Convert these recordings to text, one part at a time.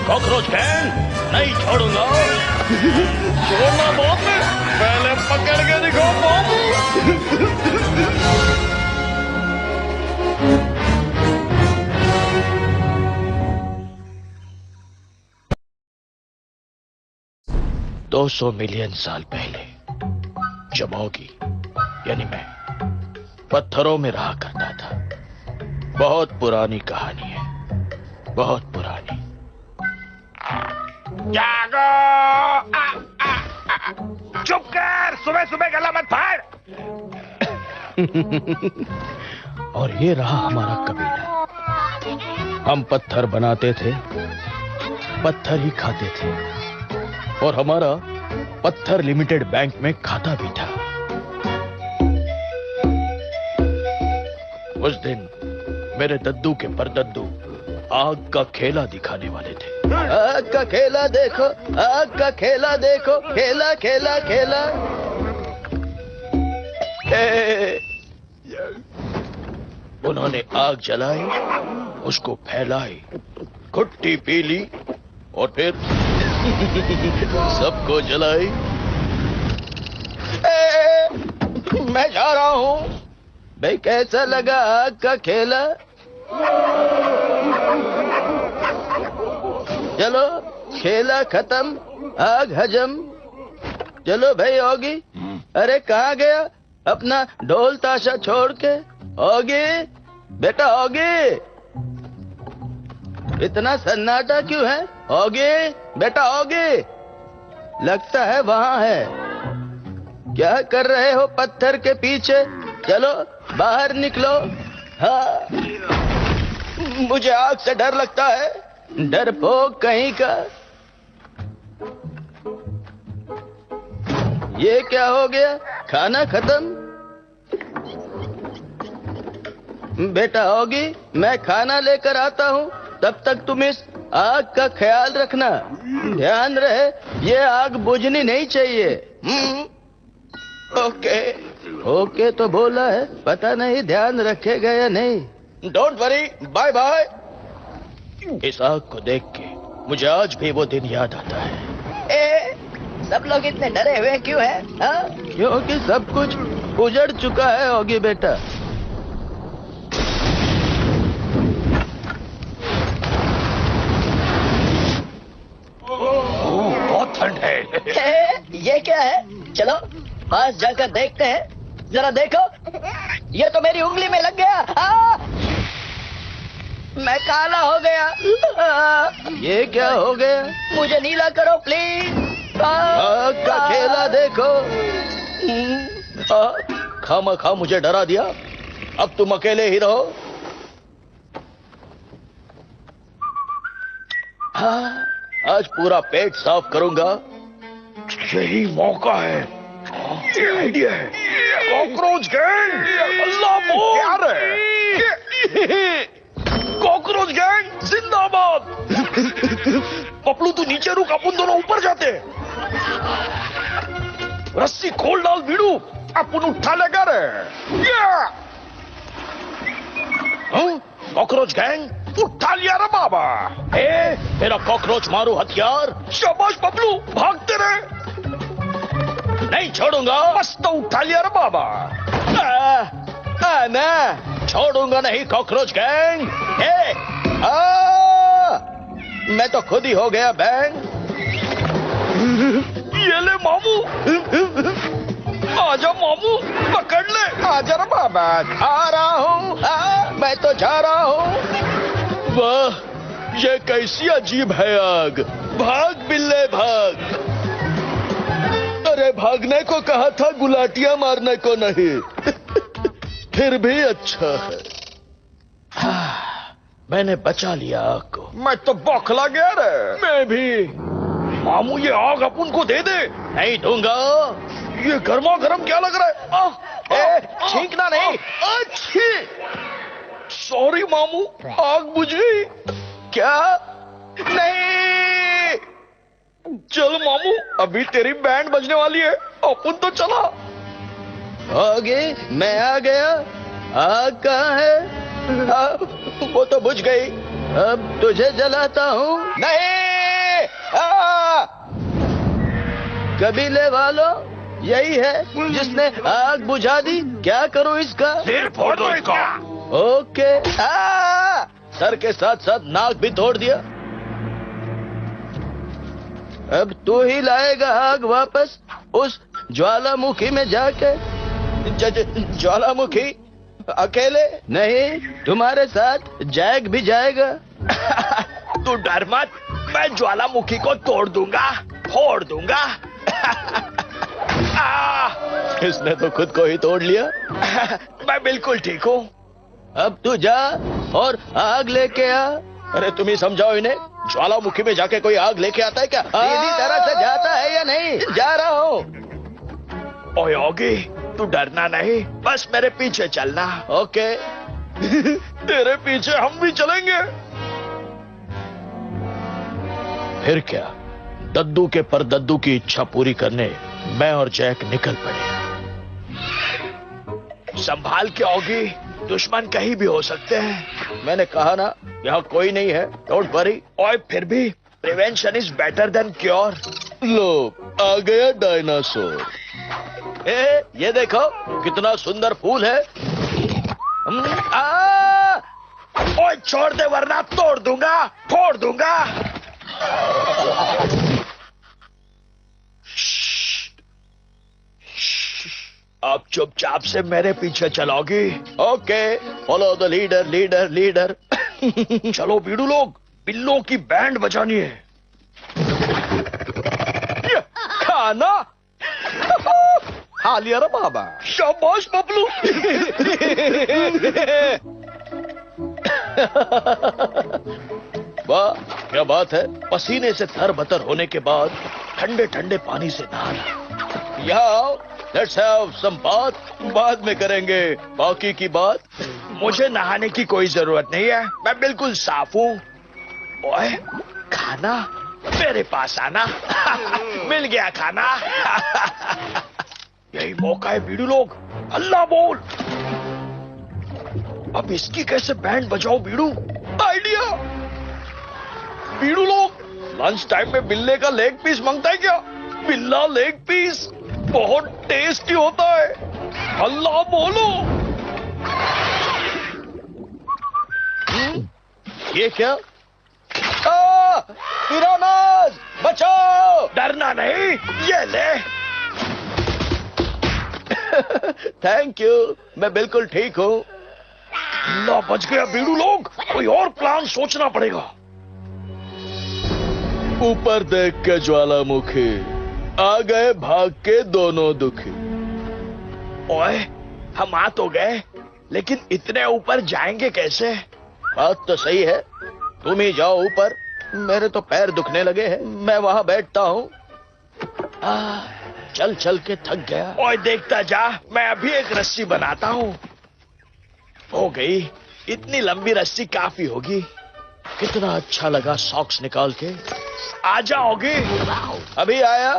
Cockroach gang नहीं छोड़ूंगा। छोड़ना मौत में, पहले पकड़ के दिखो मौत। 200 मिलियन साल पहले जब होगी यानी मैं पत्थरों में रहा करता था। बहुत पुरानी कहानी है, बहुत पुरानी। जागो! चुप कर, सुबह सुबह गला मत फाड़। और ये रहा हमारा कबीला। हम पत्थर बनाते थे, पत्थर ही खाते थे, और हमारा पत्थर लिमिटेड बैंक में खाता भी था। उस दिन मेरे दद्दू के परदद्दू आग का खेला दिखाने वाले थे। आग का खेला देखो, आग का खेला देखो, खेला खेला खेला। उन्होंने आग जलाई, उसको फैलाई, घुट्टी पी ली और फिर सबको जलाई। मैं जा रहा हूँ भाई। कैसा लगा आग का खेला? चलो खेला खत्म, आग हजम। चलो भाई होगी। अरे कहाँ गया अपना ढोल ताशा छोड़ के? होगी बेटा, होगी। इतना सन्नाटा क्यों है? होगी बेटा, होगी। लगता है वहां है। क्या कर रहे हो पत्थर के पीछे? चलो बाहर निकलो। हाँ, मुझे आग से डर लगता है, डरपोक कहीं का। ये क्या हो गया? खाना खत्म? बेटा होगी, मैं खाना लेकर आता हूँ, तब तक तुम इस आग का ख्याल रखना। ध्यान रहे ये आग बुझनी नहीं चाहिए। ओके ओके तो बोला है, पता नहीं ध्यान रखेगा या नहीं। Don't worry, bye bye. इस आग को देख के मुझे आज भी वो दिन याद आता है। सब लोग इतने डरे हुए क्यों हैं? हाँ? क्योंकि सब कुछ उजड़ चुका है होगी बेटा। बहुत ठंड है। ये क्या है? चलो पास जाकर देखते हैं। जरा देखो, ये तो मेरी उंगली में लग गया। मैं काला हो गया। ये क्या हो गया? मुझे नीला करो प्लीज। आग का खेला देखो। खामखा मुझे डरा दिया। अब तुम अकेले ही रहो। हाँ, आज पूरा पेट साफ करूंगा। यही मौका है। ये आइडिया है। कॉकरोच गैंग, अल्लाह बोल। क्या रे? कॉकरोच गैंग जिंदाबाद। पपलू तू नीचे रुक, अपन दोनों ऊपर जाते हैं। रस्सी खोल डाल बीड़ू, अपन उठा लेगा रे। कॉकरोच गैंग उठा लिया रे बाबा। मेरा कॉकरोच मारू हथियार। शाबाश पपलू, भागते रहे। नहीं छोड़ूंगा। बस तो उठा लिया रे बाबा। ना छोड़ूंगा नहीं कॉकरोच गैंग। मैं तो खुद ही हो गया बैंग। ये ले मामू, आजा मामू, पकड़ ले। आजा रे बाबा, आ रहा हूँ। मैं तो जा रहा हूँ। वाह, ये कैसी अजीब है आग। भाग बिल्ले भाग। अरे भागने को कहा था, गुलाटियां मारने को नहीं। फिर भी अच्छा है। मैंने बचा लिया आग को। मैं तो बौखला गया रे। मैं भी। मामू ये आग अपन को दे दे। नहीं दूंगा। ये गर्मा गर्म क्या लग रहा है? छींकना नहीं। अच्छी। सॉरी मामू, आग बुझ गई। क्या? नहीं। चल मामू, अभी तेरी बैंड बजने वाली है, अपन तो चला। आगे मैं आ गया। आग कहाँ है? वो तो बुझ गई। अब तुझे जलाता हूँ। नहीं। कबीले वालों, यही है जिसने आग बुझा दी। क्या करूं इसका? सिर फोड़ दो इसका। ओके। सर के साथ साथ नाक भी तोड़ दिया। अब तू ही लाएगा आग वापस उस ज्वालामुखी में जाके। ज्वालामुखी अकेले नहीं, तुम्हारे साथ जैक भी जाएगा। तू डर मत, मैं ज्वालामुखी को तोड़ दूंगा, फोड़ दूंगा। इसने तो खुद को ही तोड़ लिया। मैं बिल्कुल ठीक हूँ। अब तू जा और आग लेके आ। अरे तुम ही समझाओ इन्हें। ज्वालामुखी में जाके कोई आग लेके आता है क्या? सीधी तरह से जाता है या नहीं? जा रहा हूँ। ओए योगी, तू डरना नहीं, बस मेरे पीछे चलना। ओके। तेरे पीछे हम भी चलेंगे। फिर क्या, दद्दू के परदद्दू की इच्छा पूरी करने मैं और जैक निकल पड़े। संभाल के होगी, दुश्मन कहीं भी हो सकते हैं। मैंने कहा ना, यहाँ कोई नहीं है। Don't worry. और फिर भी prevention is better than cure. लो, आ गया डायनासोर। ये देखो कितना सुंदर फूल है। ओए छोड़ दे वरना तोड़ दूंगा, फोड़ दूंगा। अब चुपचाप से मेरे पीछे चलोगी। Okay, follow the leader leader leader. चलो बीड़ू लोग, बिल्लों की बैंड बजानी है। खाना खा लिया रे बाबा। शाबाश बबलू। वाह, क्या बात है। पसीने से तरबतर होने के बाद ठंडे ठंडे पानी से नहाना। यहाँ लेट्स हैव सम बात। बाद में करेंगे बाकी की बात। मुझे नहाने की कोई जरूरत नहीं है, मैं बिल्कुल साफ हूँ। ओए, खाना मेरे पास आना। मिल गया खाना। यही मौका है बीड़ू लोग, अल्लाह बोल। अब इसकी कैसे बैंड बजाओ बीड़ू? आइडिया। बीड़ू लोग, लंच टाइम में बिल्ले का लेग पीस मांगता है क्या? बिल्ला लेग पीस बहुत टेस्टी होता है, अल्लाह बोलो। ये क्या? पिरानाज, बचाओ। डरना नहीं, ये ले। थैंक यू, मैं बिल्कुल ठीक हूँ। अल्लाह, बच गया बीड़ू लोग। कोई और प्लान सोचना पड़ेगा। ऊपर देख के ज्वालामुखी, आ गए भाग के दोनों दुखी। ओए, हम आ तो गए, लेकिन इतने ऊपर जाएंगे कैसे? बात तो सही है, तुम ही जाओ ऊपर, मेरे तो पैर दुखने लगे हैं, मैं वहां बैठता हूँ। चल चल के थक गया। ओए देखता जा, मैं अभी एक रस्सी बनाता हूँ। हो गई, इतनी लंबी रस्सी काफी होगी। कितना अच्छा लगा सॉक्स निकाल के। आ जाओगी? अभी आया,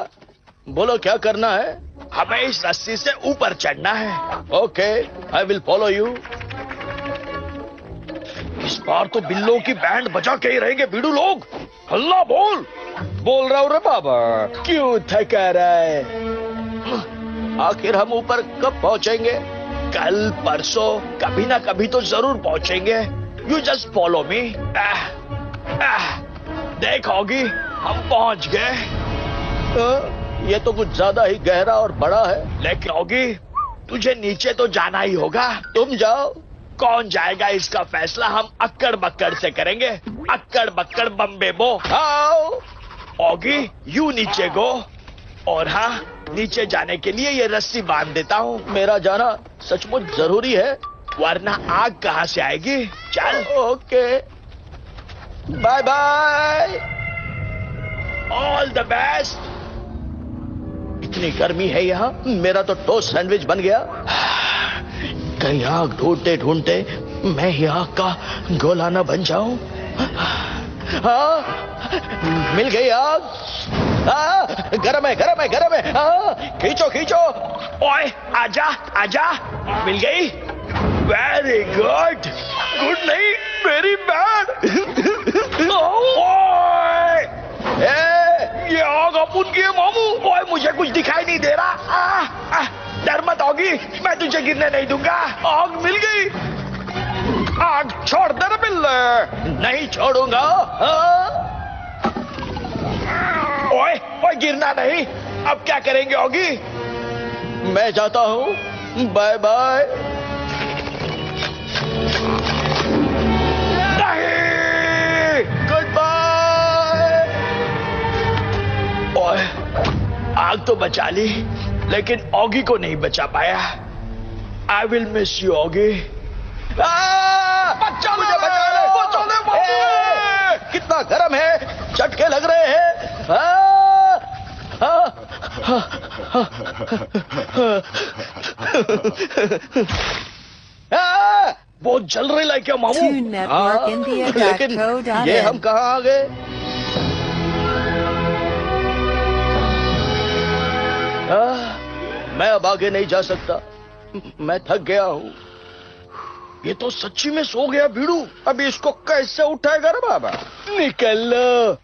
बोलो क्या करना है? हमें इस रस्सी से ऊपर चढ़ना है। Okay, I will follow you. इस बार तो बिल्लों की बैंड बजा के ही रहेंगे बीड़ू लोग। हल्ला बोल। बोल रहा हूँ रे बाबा, क्यों थका रहा है? आखिर हम ऊपर कब पहुंचेंगे? कल परसों, कभी ना कभी तो जरूर पहुंचेंगे। You just follow me. देखोगी, हम पहुंच गए। ये तो कुछ ज्यादा ही गहरा और बड़ा है। लेकिन होगी, तुझे नीचे तो जाना ही होगा। तुम जाओ। कौन जाएगा इसका फैसला हम अक्कड़ बक्कड़ से करेंगे। अक्कड़ बक्कड़ बम्बे बो। आओ ओगी, यू नीचे गो। और हाँ, नीचे जाने के लिए ये रस्सी बांध देता हूँ। मेरा जाना सचमुच जरूरी है, वरना आग कहाँ से आएगी। चल। Okay, bye bye. All the best. इतनी गर्मी है यहाँ, मेरा तो टोस्ट सैंडविच बन गया। कहीं आग ढूंढते ढूंढते मैं ही आग का गोला न बन जाऊं। हाँ, मिल गई आग। गरम है, गरम है, गरम है। खींचो खींचो। ओए आजा आजा, मिल गई। Very good. गुड नहीं, वेरी बैड। ये आग अपुन की है मामू। ओए मुझे कुछ दिखाई नहीं दे रहा। डर मत होगी, मैं तुझे गिरने नहीं दूंगा। आग मिल गई। आग छोड़ दे रे बिल्ले। नहीं छोड़ूंगा। ओए ओए, गिरना नहीं। अब क्या करेंगे होगी? मैं जाता हूँ, बाय बाय। नहीं, गुड बाय। ओए, आग तो बचा ली, लेकिन ऑगी को नहीं बचा पाया। I will miss you Oggy. मुझे बचा ले। कितना गरम है, झटके लग रहे हैं। बहुत जल रही है क्या मामू? लेकिन ये हम कहाँ आ गए? मैं अब आगे नहीं जा सकता, मैं थक गया हूँ। ये तो सच्ची में सो गया बीड़ू। अभी इसको कैसे उठाएगा रे बाबा? निकल लो।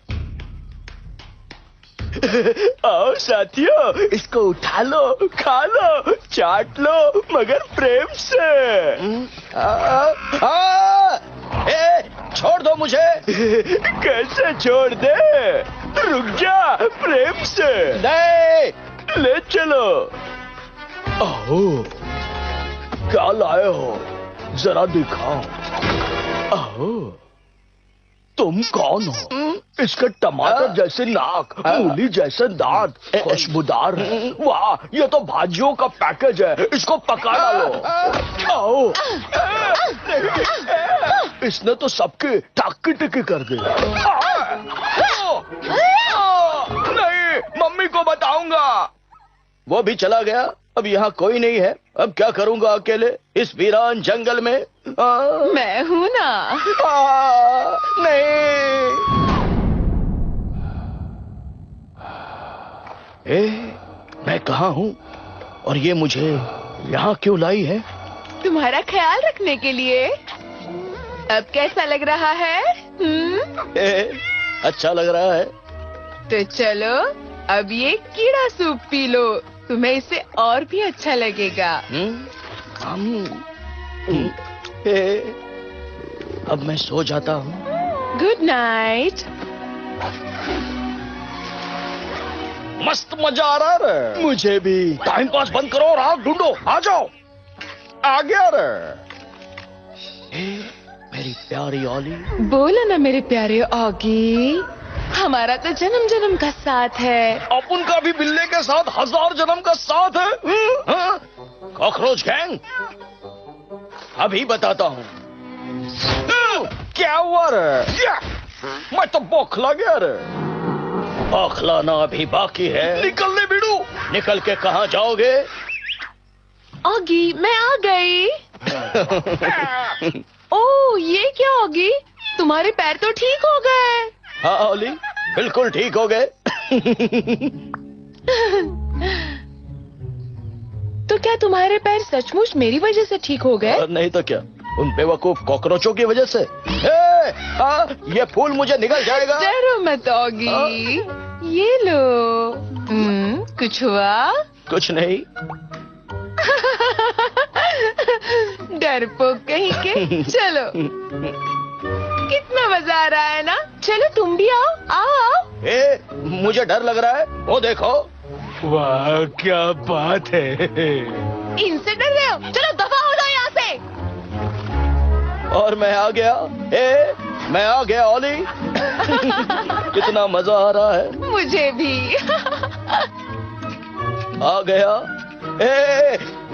आओ साथियों, इसको उठा लो, खा लो, चाट लो, मगर प्रेम से। छोड़ दो मुझे। कैसे छोड़ दे? रुक जा, प्रेम से। नहीं, ले चलो। ओह, क्या लाए हो? जरा दिखाओ। ओह, तुम कौन हो? इसके टमाटर जैसे नाक, मूली जैसे दांत, खुशबूदार है। वाह, ये तो भाजियों का पैकेज है। इसको पका लो। आओ। इसने तो सबके टाकी टिकी कर दी। नहीं, मम्मी को बताऊंगा। वो भी चला गया। अब यहाँ कोई नहीं है। अब क्या करूंगा अकेले इस वीरान जंगल में? मैं हूं ना। नहीं। मैं कहाँ हूँ और ये मुझे यहाँ क्यों लाई है? तुम्हारा ख्याल रखने के लिए। अब कैसा लग रहा है? अच्छा लग रहा है। तो चलो, अब ये कीड़ा सूप पी लो, तुम्हें इससे और भी अच्छा लगेगा। अब मैं सो जाता हूँ। Good night. मस्त मजा आ रहा है। मुझे भी। टाइम पास बंद करो और आग ढूंढो। आ जाओ। आ गया रे। मेरी प्यारी ऑली। बोलो ना मेरे प्यारे ऑगी, हमारा तो जन्म जन्म का साथ है। अपन का भी बिल्ले के साथ 1000 जन्म का साथ है। कॉकरोच गैंग, अभी बताता हूँ। क्या हुआ रे? मैं तो बौखला गया रे। बौखलाना अभी बाकी है। निकल ले बीड़ू। निकल के कहाँ जाओगे? ऑगी, मैं आ गई। ओह, ये क्या ऑगी? तुम्हारे पैर तो ठीक हो गए। हाँ ओली, बिल्कुल ठीक हो गए। तो क्या तुम्हारे पैर सचमुच मेरी वजह से ठीक हो गए? नहीं तो क्या, उन बेवकूफ कॉकरोचों की वजह से। ये फूल मुझे निकल जाएगा। डरो मत ऑगी, ये लो। कुछ हुआ? कुछ नहीं। डरपोक कहीं के। चलो, कितना मजा आ रहा है ना। चलो तुम भी आओ, आओ। मुझे डर लग रहा है, वो देखो। वाह, क्या बात है। इनसे डर रहे हो? चलो दफा हो जाओ यहाँ से। और मैं आ गया। मैं आ गया ओली। कितना मजा आ रहा है। मुझे भी। आ गया।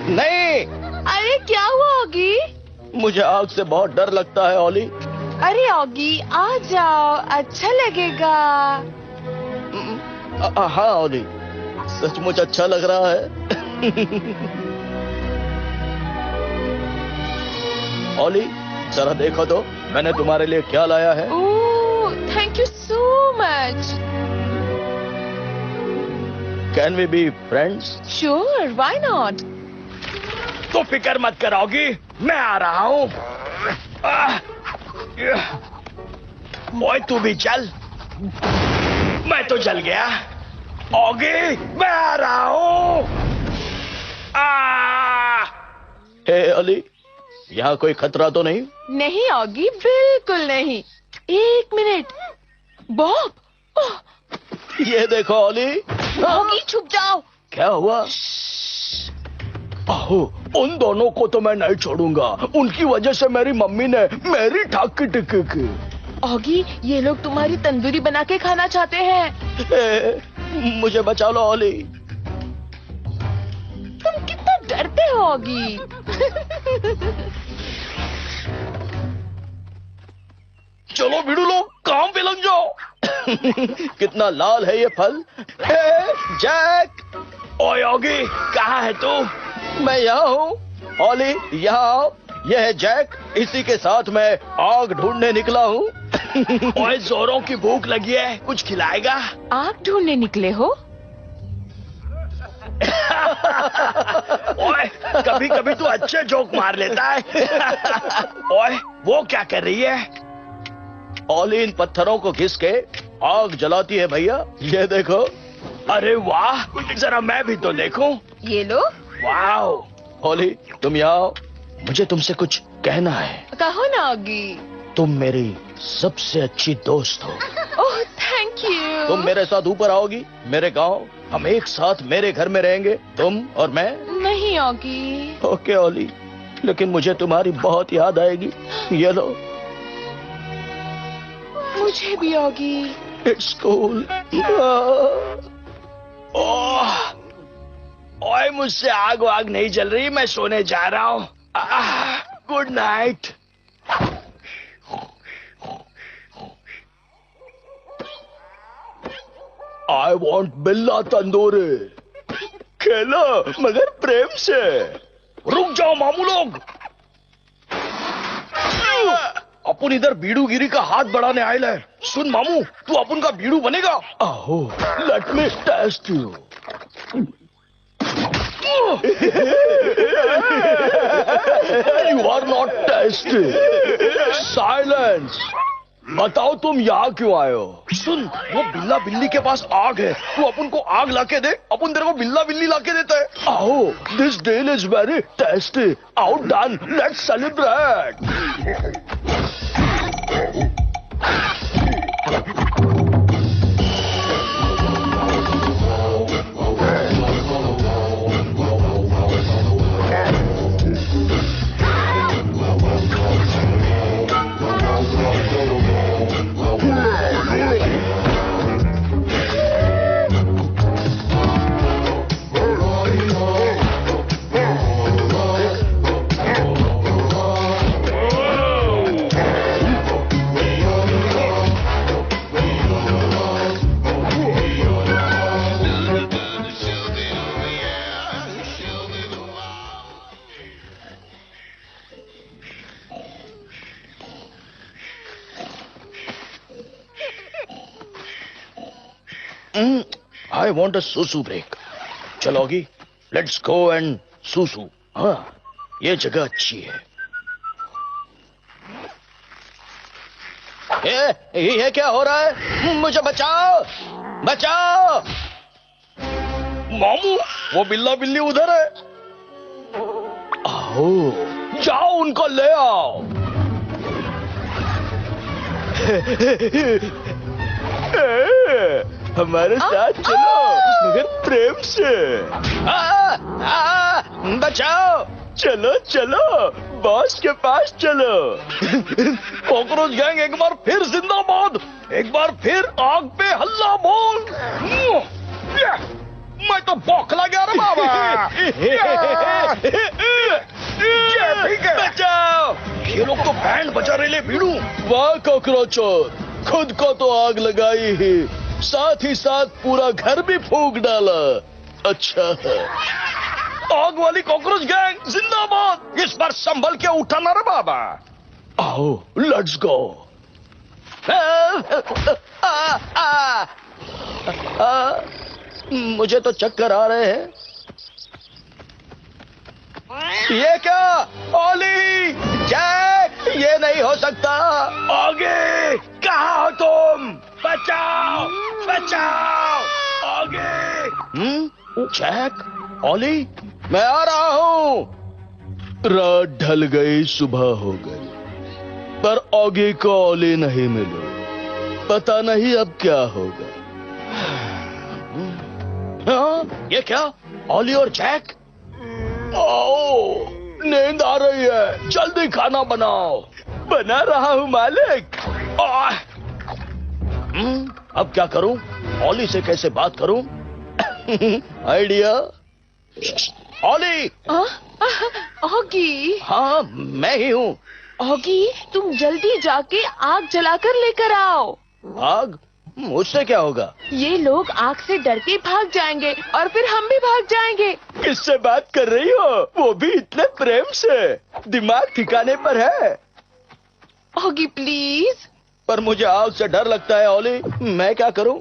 नहीं, अरे क्या हुआ ऑगी? मुझे आग से बहुत डर लगता है ओली। अरे ऑगी, आ जाओ, अच्छा लगेगा। हाँ ओली, सचमुच अच्छा लग रहा है। ओली, जरा देखो तो मैंने तुम्हारे लिए क्या लाया है। Oh, thank you so much. Can we be friends? Sure, why not. तो फिक्र मत करोगी, मैं आ रहा हूँ। ओए तू भी चल। मैं तो जल गया। ऑगी, मैं आ रहा हूँ। हे ओली, यहाँ कोई खतरा तो नहीं? नहीं ऑगी, बिल्कुल नहीं। एक मिनट, बॉब। ये देखो ओली। ऑगी, छुप जाओ। क्या हुआ? आहो, उन दोनों को तो मैं नहीं छोड़ूंगा। उनकी वजह से मेरी मम्मी ने मेरी ठाकी टिकी की। ऑगी, ये लोग तुम्हारी तंदूरी बना के खाना चाहते हैं। मुझे बचा लो ओली। तुम कितना डरते हो ऑगी। चलो भिड़ू लोग, काम पे लग जाओ। कितना लाल है ये फल। जैक। ओए ऑगी, कहाँ है तू? मैं यहाँ हूँ। ओली, यहाँ आओ। यह है जैक, इसी के साथ मैं आग ढूंढने निकला हूँ। ओए, जोरों की भूख लगी है, कुछ खिलाएगा? आग ढूंढने निकले हो? ओए, कभी कभी तू अच्छे जोक मार लेता है। ओए, वो क्या कर रही है? ओली इन पत्थरों को घिस के आग जलाती है भैया, ये देखो। अरे वाह, जरा मैं भी तो देखूं। ये लो। वाह। ओली, तुम यहाँ आओ, मुझे तुमसे कुछ कहना है। कहो ना ऑगी। तुम मेरी सबसे अच्छी दोस्त हो। ओह, थैंक यू। तुम मेरे साथ ऊपर आओगी, मेरे गांव। हम एक साथ मेरे घर में रहेंगे, तुम और मैं। नहीं ऑगी। ओके ओली, लेकिन मुझे तुम्हारी बहुत याद आएगी। ये लो। मुझे भी ऑगी। It's cool. ओह, ओए, मुझसे आग वाग नहीं जल रही, मैं सोने जा रहा हूँ। Good night. आई वॉन्ट बिल्ला तंदूरी। खेला मगर प्रेम से। रुक जाओ मामू लोग। अपन इधर बीड़ूगिरी का हाथ बढ़ाने आयल है। सुन मामू, तू अपन का बीड़ू बनेगा। आहो, let me taste you. You are not tasty. Silence. बताओ तुम यहाँ क्यों आए हो? सुन, वो बिल्ला बिल्ली के पास आग है, तू अपन को आग लाके दे, अपन तेरे को बिल्ला बिल्ली लाके देता है। आओ, this deal is very tasty. आओ done, let's celebrate. I want a सूसू ब्रेक. चलोगी? लेट्स गो एंड सूसू. हाँ, ये जगह अच्छी है. ये क्या हो रहा है? मुझे बचाओ, बचाओ. मामू, वो बिल्ला बिल्ली उधर है. आओ, जाओ उनको ले आओ. हमारे साथ चलो, मगर प्रेम से. बचाओ. चलो चलो, बॉस के पास चलो. कॉकरोच गैंग एक बार फिर जिंदाबाद. एक बार फिर आग पे हल्ला बोल. मैं तो बौखला गया रे बाबा. ठीक है. बचाओ. ये लोग तो बैंड बजा रहे ले भीड़ू. वाह कॉकरोचोर, खुद को तो आग लगाई ही, साथ ही साथ पूरा घर भी फूंक डाला. अच्छा है. आग वाली कॉकरोच गैंग जिंदाबाद. इस बार संभल के उठाना रे बाबा. आओ, लेट्स गो. मुझे तो चक्कर आ रहे हैं. ये क्या? ओली, जैक, ये नहीं हो सकता. आगे कहाँ हो तुम? बचाओ, बचाओ. आगे. जैक, ओली, मैं आ रहा हूं. रात ढल गई, सुबह हो गई, पर ऑगी को ओली नहीं मिली. पता नहीं अब क्या होगा. हाँ, ये क्या? ओली और जैक? आओ, नींद आ रही है. जल्दी खाना बनाओ. बना रहा हूं मालिक. अब क्या करूं? ओली से कैसे बात करूं? आइडिया. ओली. ऑगी. हाँ, मैं ही हूँ. ऑगी, तुम जल्दी जाके आग जलाकर लेकर आओ. आग? मुझसे क्या होगा? ये लोग आग से डर के भाग जाएंगे और फिर हम भी भाग जाएंगे. किससे बात कर रही हो? वो भी इतने प्रेम से. दिमाग ठिकाने पर है? Oggy please. पर मुझे आग से डर लगता है ओली. मैं क्या करूं?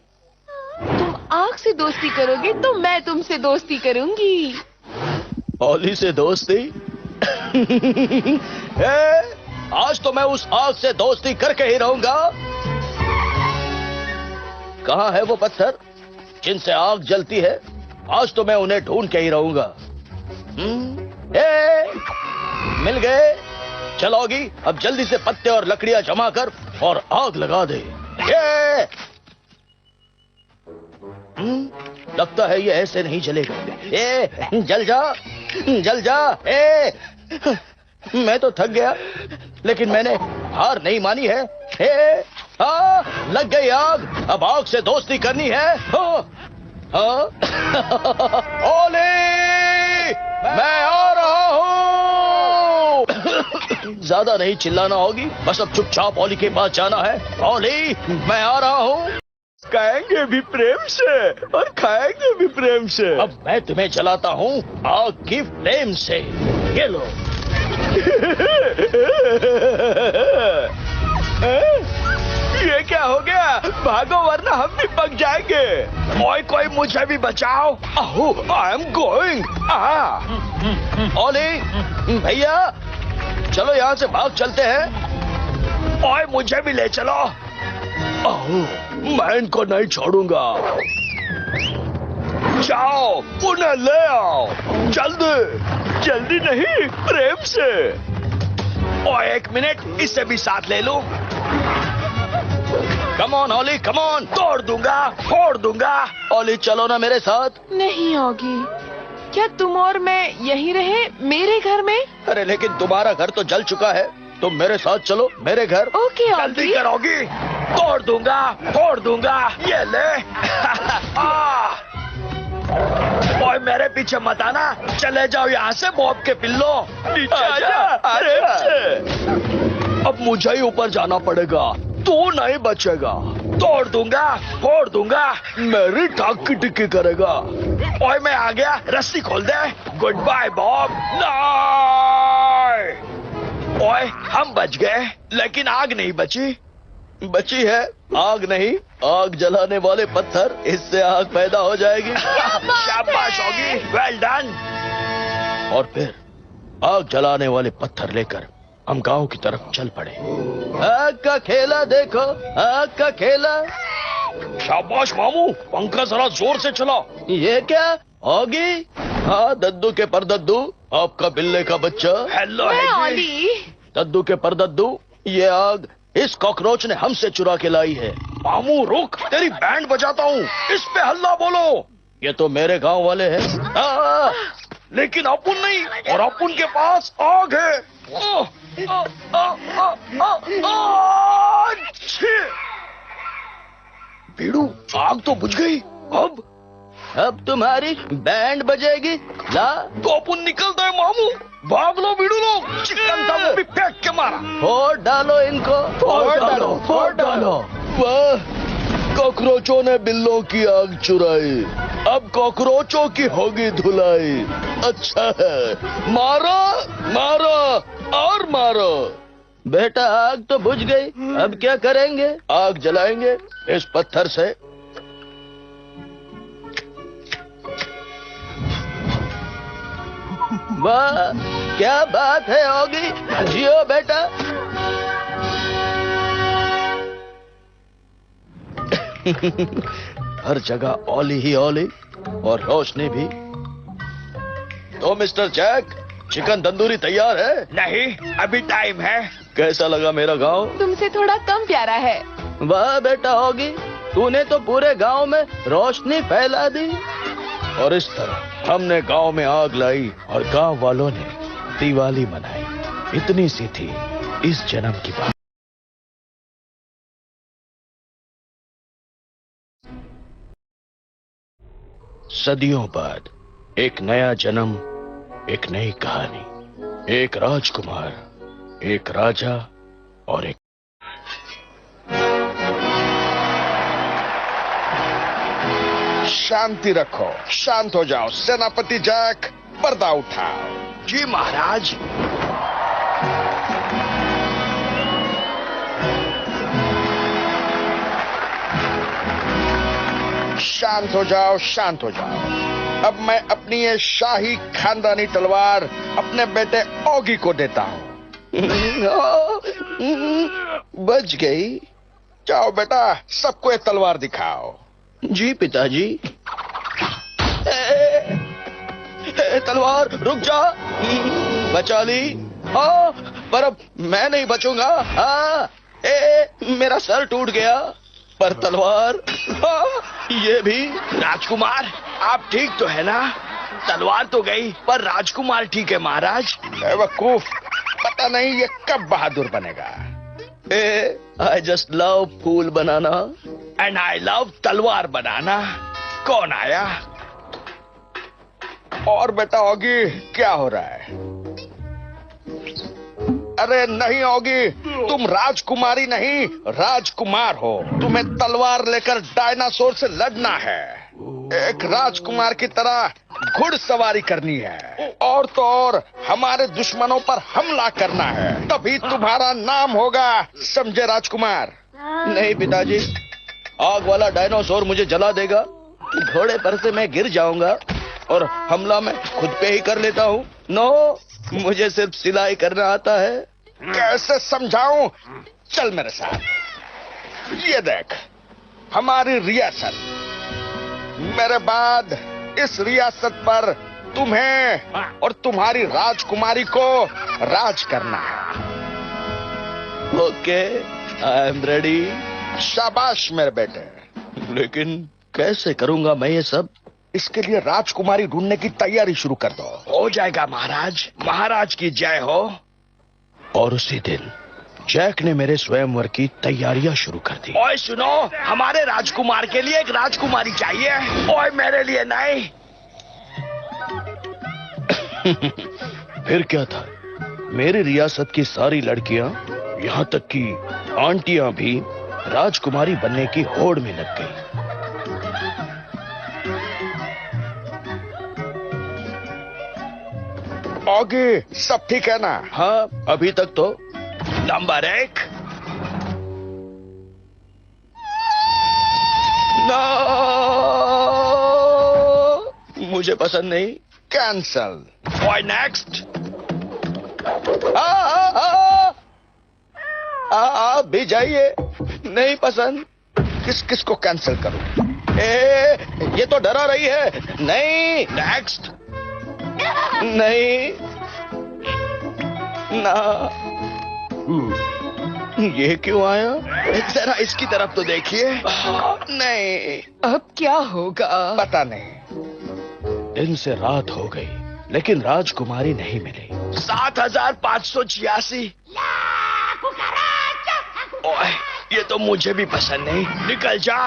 तुम आग से दोस्ती करोगे तो मैं तुमसे दोस्ती करूंगी. ओली से दोस्ती? आज तो मैं उस आग से दोस्ती करके ही रहूंगा. कहाँ है वो पत्थर जिनसे आग जलती है? आज तो मैं उन्हें ढूंढ के ही रहूंगा. मिल गए. चलोगी, अब जल्दी से पत्ते और लकड़ियां जमा कर और आग लगा दे. लगता है ये ऐसे नहीं जलेगा. जल जा, जल जा. मैं तो थक गया, लेकिन मैंने हार नहीं मानी है. लग गई आग. अब आग से दोस्ती करनी है. ओली, मैं आ रहा हूँ. ज्यादा नहीं चिल्लाना होगी. बस अब चुपचाप ओली के पास जाना है. ओली, मैं आ रहा हूँ. खाएंगे भी प्रेम से और खाएंगे भी प्रेम से. अब मैं तुम्हें जलाता हूँ आग की फ्लेम से. ये लो. ये क्या हो गया? भागो वरना हम भी पक जाएंगे. कोई मुझे भी बचाओ. I am going. ओली, भैया, चलो यहाँ से भाग चलते हैं. मुझे भी ले चलो. मैं इनको नहीं छोड़ूंगा. जाओ, उन्हें ले आओ. जल्दी. जल्दी नहीं, प्रेम से. एक मिनट, इससे भी साथ ले लो. Come on Oli, come on. तोड़ दूंगा, फोड़ दूंगा. ओली, चलो ना मेरे साथ. नहीं ऑगी, क्या तुम और मैं यहीं रहे मेरे घर में? अरे लेकिन तुम्हारा घर तो जल चुका है. तुम मेरे साथ चलो, मेरे घर. ओके जल्दी ऑगी. करोगी? तोड़ दूंगा, फोड़ दूंगा. ये ले. मेरे पीछे मत आना. चले जाओ यहाँ से बॉब के पिल्लो. नीचे आजा. प्रेम से. अब मुझे ही ऊपर जाना पड़ेगा. तू नहीं बचेगा. तोड़ दूंगा, फोड़ दूंगा. मेरी टाक की टिक्की करेगा. मैं आ गया. रस्सी खोल दे. Good bye Bob. हम बच गए, लेकिन आग नहीं बची. बची है आग नहीं, आग जलाने वाले पत्थर, इससे आग पैदा हो जाएगी। शाबाश ऑगी, वेल डन। और फिर आग जलाने वाले पत्थर लेकर हम गांव की तरफ चल पड़े। आग का खेला देखो, आग का खेला। शाबाश मामू, पंखा जरा जोर से चला। ये क्या ऑगी? हाँ दद्दू के पर दद्दू, आपका बिल्ले का बच्चा। हेलो मैं हैगी। ऑली। दद्दू के पर दद्दू, ये आग इस कॉकरोच ने हमसे चुरा के लाई है। मामू रुक, तेरी बैंड बजाता हूँ, इस पे हल्ला बोलो। ये तो मेरे गांव वाले हैं। लेकिन अपुन नहीं, और अपुन के पास आग है। बीड़ू, आग तो बुझ गई। अब तुम्हारी बैंड बजेगी। ला तो अपुन निकलता है मामू। भाग लो बीड़ू लोग, चिकन था वो भी फेंक के मारा। फोड़ डालो इनको, फोड़ डालो, फोड़ डालो। वाह, कॉकरोचों ने बिल्लों की आग चुराई, अब कॉकरोचों की होगी धुलाई। अच्छा है, मारो मारो और मारो। बेटा आग तो बुझ गई, अब क्या करेंगे? आग जलाएंगे इस पत्थर से। वाह क्या बात है होगी, जियो बेटा। हर जगह ओली ही ओली और रोशनी भी। तो मिस्टर जैक, चिकन तंदूरी तैयार है? नहीं, अभी टाइम है। कैसा लगा मेरा गांव? तुमसे थोड़ा कम प्यारा है। वाह बेटा होगी, तूने तो पूरे गांव में रोशनी फैला दी। और इस तरह हमने गांव में आग लाई और गांव वालों ने दिवाली मनाई। इतनी सी थी इस जन्म की बात। सदियों बाद एक नया जन्म, एक नई कहानी, एक राजकुमार, एक राजा और एक शांति रखो, शांत हो जाओ। सेनापति जैक, पर्दा उठाओ। जी महाराज। शांत हो जाओ, शांत हो जाओ। अब मैं अपनी ये शाही खानदानी तलवार अपने बेटे ऑगी को देता हूँ। बच गई। जाओ बेटा, सबको ये तलवार दिखाओ। जी पिताजी। तलवार रुक जा। बचा ली। हाँ, पर अब मैं नहीं बचूंगा। हाँ, मेरा सर टूट गया, पर तलवार। हाँ, ये भी। राजकुमार, आप ठीक तो है ना? तलवार तो गई, पर राजकुमार ठीक है महाराज। बेवकूफ, पता नहीं ये कब बहादुर बनेगा। आई जस्ट लव फूल बनाना एंड आई लव तलवार बनाना। कौन आया? और बेटा ऑगी, क्या हो रहा है? अरे नहीं ऑगी, तुम राजकुमारी नहीं, राजकुमार हो। तुम्हें तलवार लेकर डायनासोर से लड़ना है। एक राजकुमार की तरह घुड़सवारी करनी है, और तो और हमारे दुश्मनों पर हमला करना है, तभी तुम्हारा नाम होगा, समझे राजकुमार? नहीं पिताजी, आग वाला डायनासोर मुझे जला देगा, घोड़े पर से मैं गिर जाऊंगा और हमला मैं खुद पे ही कर लेता हूँ। नो, मुझे सिर्फ सिलाई करना आता है। कैसे समझाऊं? चल मेरे साथ। ये देख, हमारी रियासत। मेरे बाद इस रियासत पर तुम्हें और तुम्हारी राजकुमारी को राज करना है। Okay, I am ready. शाबाश मेरे बेटे। लेकिन कैसे करूंगा मैं ये सब? इसके लिए राजकुमारी ढूंढने की तैयारी शुरू कर दो। हो जाएगा महाराज। महाराज की जय हो। और उसी दिन जैक ने मेरे स्वयंवर की तैयारियां शुरू कर दी। ओए सुनो, हमारे राजकुमार के लिए एक राजकुमारी चाहिए। ओए मेरे लिए नहीं। फिर क्या था, मेरी रियासत की सारी लड़कियां, यहाँ तक कि आंटियां भी राजकुमारी बनने की होड़ में लग गई। ऑगी, सब ठीक है ना? हाँ, अभी तक तो। नंबर 1, नो, मुझे पसंद नहीं। कैंसल। Why next? आप भी जाइए। नहीं पसंद। किस किस को कैंसिल करूं? ये तो डरा रही है। नहीं। नेक्स्ट। नहीं ना। ये क्यों आया? जरा इसकी तरफ तो देखिए। नहीं। अब क्या होगा? पता नहीं। दिन से रात हो गई लेकिन राजकुमारी नहीं मिली। 7586। ओए, ये तो मुझे भी पसंद नहीं। निकल जा।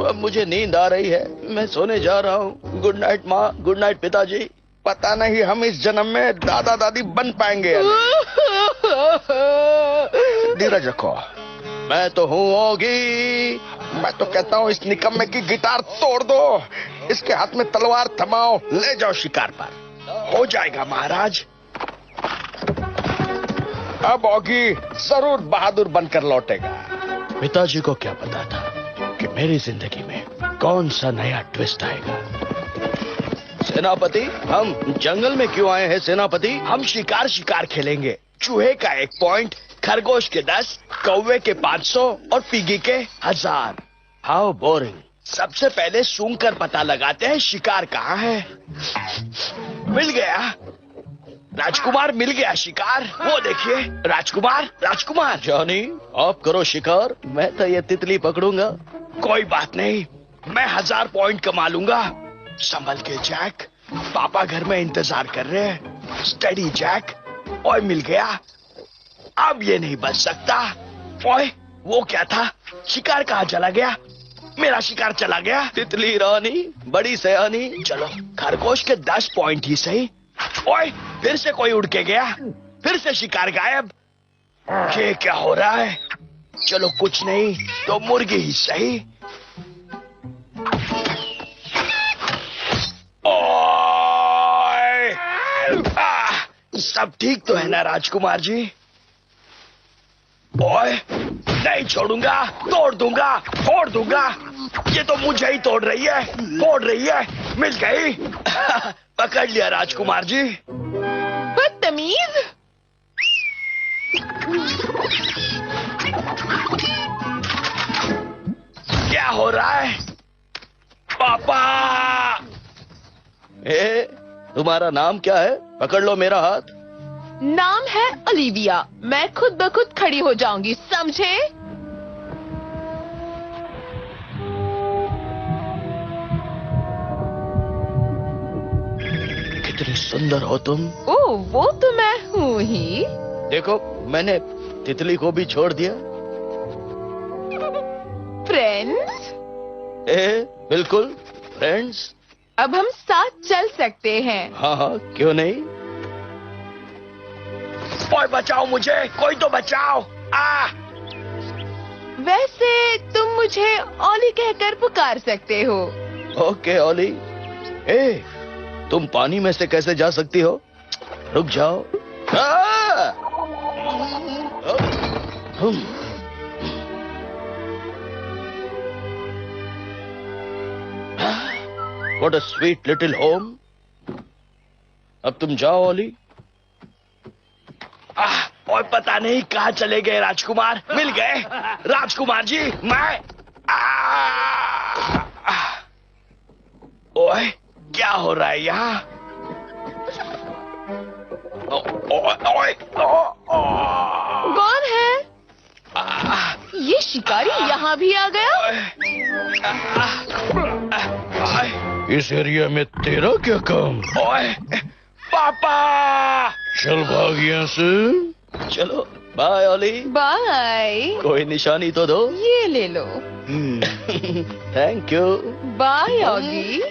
अब मुझे नींद आ रही है, मैं सोने जा रहा हूँ। गुड नाइट माँ, गुड नाइट पिताजी। पता नहीं हम इस जन्म में दादा दादी बन पाएंगे या नहीं। धीरज रखो। मैं तो हूँ ओगी। मैं तो कहता हूँ इस निकम्मे की गिटार तोड़ दो, इसके हाथ में तलवार थमाओ, ले जाओ शिकार पर। हो जाएगा महाराज। अब ओगी जरूर बहादुर बनकर लौटेगा। पिताजी को क्या पता था कि मेरी जिंदगी में कौन सा नया ट्विस्ट आएगा। सेनापति, हम जंगल में क्यों आए हैं सेनापति? हम शिकार खेलेंगे। चूहे का 1 पॉइंट, खरगोश के 10, कौवे के 500 और पिगी के 1000। How boring. सबसे पहले सूंघ कर पता लगाते हैं शिकार कहाँ है। मिल गया राजकुमार, मिल गया शिकार। वो देखिए राजकुमार। जॉनी, आप करो शिकार, मैं तो ये तितली पकड़ूंगा। कोई बात नहीं, मैं 1000 पॉइंट कमा लूंगा। संभल के जैक, पापा घर में इंतजार कर रहे हैं। Study Jack. ओए, मिल गया। अब ये नहीं बच सकता। ओए, वो क्या था? शिकार कहाँ चला गया? मेरा शिकार चला गया। तितली रानी बड़ी सयानी। चलो खरगोश के 10 पॉइंट ही सही। ओए, फिर से कोई उड़ के गया, फिर से शिकार गायब। ये क्या हो रहा है? चलो कुछ नहीं तो मुर्गी ही सही। ओए! सब ठीक तो है ना राजकुमार जी? ओए, नहीं छोड़ूंगा, तोड़ दूंगा, फोड़ दूंगा। ये तो मुझे ही तोड़ रही है, फोड़ रही है। मिल गई। पकड़ लिया राजकुमार जी। बदतमीज। क्या हो रहा है? पापा! तुम्हारा नाम क्या है? पकड़ लो मेरा हाथ। नाम है ओलिविया। मैं खुद ब खुद खड़ी हो जाऊंगी, समझे? कितनी सुंदर हो तुम। ओह, वो तो मैं हूँ ही। देखो, मैंने तितली को भी छोड़ दिया। फ्रेंड्स? बिल्कुल फ्रेंड्स। अब हम साथ चल सकते हैं। हाँ, क्यों नहीं। ओए, बचाओ मुझे, कोई तो बचाओ। वैसे तुम मुझे ओली कहकर पुकार सकते हो। ओके ओली। तुम पानी में से कैसे जा सकती हो? रुक जाओ। What a sweet little home. अब तुम जाओ ओली। और पता नहीं कहाँ चले गए राजकुमार। मिल गए राजकुमार जी। मैं ओए, क्या हो रहा है यहाँ? कौन है? ये शिकारी यहाँ भी आ गया। इस एरिया में तेरा क्या काम? ओए, पापा! चल भाग यहाँ से। चलो बाय ओली। बाय। कोई निशानी तो दो। ये ले लो। Thank you. Bye Oggy.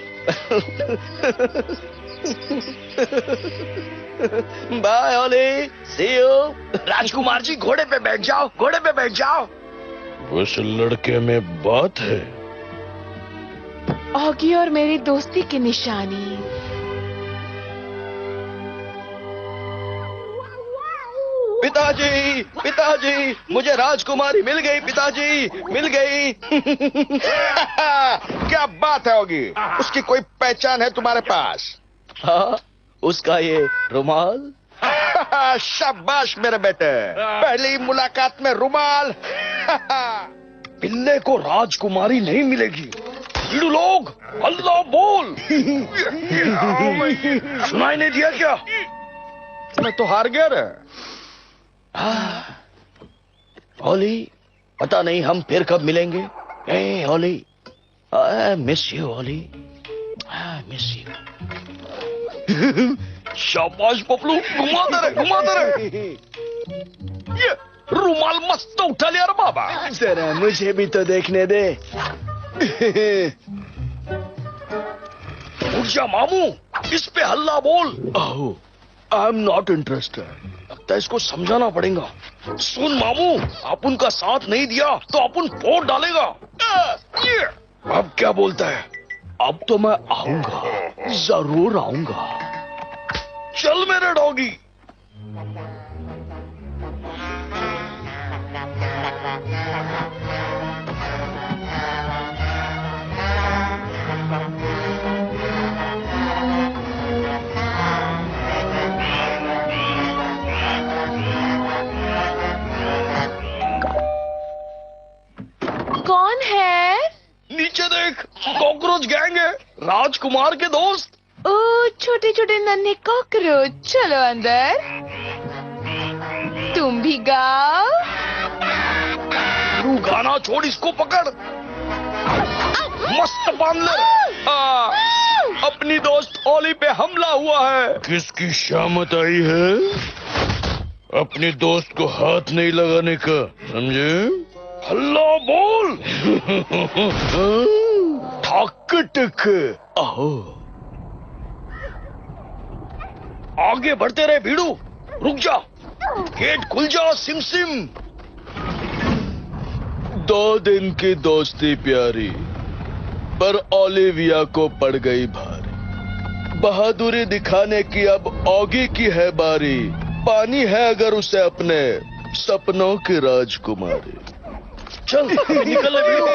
Bye Olly, see you. राजकुमार जी, घोड़े पे बैठ जाओ, घोड़े पे बैठ जाओ। उस लड़के में बात है। ऑगी और मेरी दोस्ती की निशानी। पिताजी, पिताजी, मुझे राजकुमारी मिल गई पिताजी, मिल गई। क्या बात है होगी? उसकी कोई पहचान है तुम्हारे पास? हाँ, उसका ये रुमाल। शाबाश मेरे बेटे, पहली मुलाकात में रुमाल। पिल्ले को राजकुमारी नहीं मिलेगी। भिड़ू लोग अल्लाह बोल। सुनाई नहीं दिया क्या? मैं तो हार गया रे। ओली, पता नहीं हम फिर कब मिलेंगे। ए Olly, I miss you Olly, I miss you. शाबाश पपलू, घुमाते रहे। ये रुमाल मस्त उठा लिया रे बाबा। जरा मुझे भी तो देखने दे। उठ जा मामू, इस पे हल्ला बोल। I am not interested. लगता है इसको समझाना पड़ेगा। सुन मामू, अपन का साथ नहीं दिया तो अपन फोड़ डालेगा। अब क्या बोलता है? अब तो मैं आऊंगा, जरूर आऊंगा। चल मेरे डॉगी। कौन है? नीचे देख, कॉकरोच गैंग है, राजकुमार के दोस्त। ओ छोटे छोटे नन्हे कॉकरोच, चलो अंदर। तुम भी गाओ। तू गाना छोड़, इसको पकड़। मस्त बांध ले। अपनी दोस्त ओली पे हमला हुआ है। किसकी शामत आई है? अपने दोस्त को हाथ नहीं लगाने का, समझे? हल्ला बोल। ठक टक। आहो, आगे बढ़ते रहे भीड़ू। रुक जा, गेट खुल जा सिम सिम। 2 दिन की दोस्ती प्यारी, पर ओलिविया को पड़ गई भारी। बहादुरी दिखाने की अब ऑगी की है बारी। पानी है अगर उसे अपने सपनों की राजकुमारी। चल निकल भीड़ू।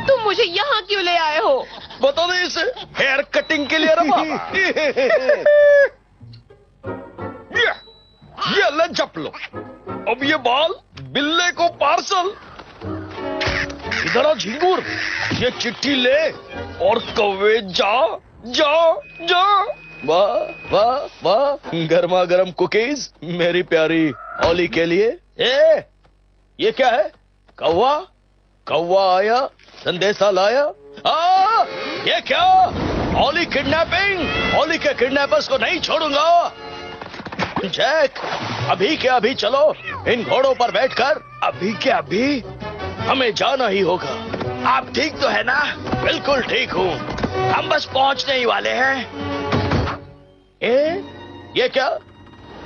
तुम मुझे यहाँ क्यों ले आए हो? बता दे इसे, हेयर कटिंग के लिए रहा। ये ले जप लो। अब ये बाल बिल्ले को पार्सल। इधर आ झिंगुर, ये चिट्ठी ले और कौवे जा जा जा। वाह वाह वाह, गर्मा गर्म कुकीज मेरी प्यारी ओली के लिए। ये क्या है? कौवा, कौवा आया, संदेशा लाया। ये क्या? ओली किडनैपिंग। ओली के किडनैपर्स को नहीं छोड़ूंगा। जैक, अभी के अभी चलो इन घोड़ों पर बैठकर। अभी के अभी हमें जाना ही होगा। आप ठीक तो है ना? बिल्कुल ठीक हूँ। हम बस पहुंचने ही वाले हैं। ये क्या?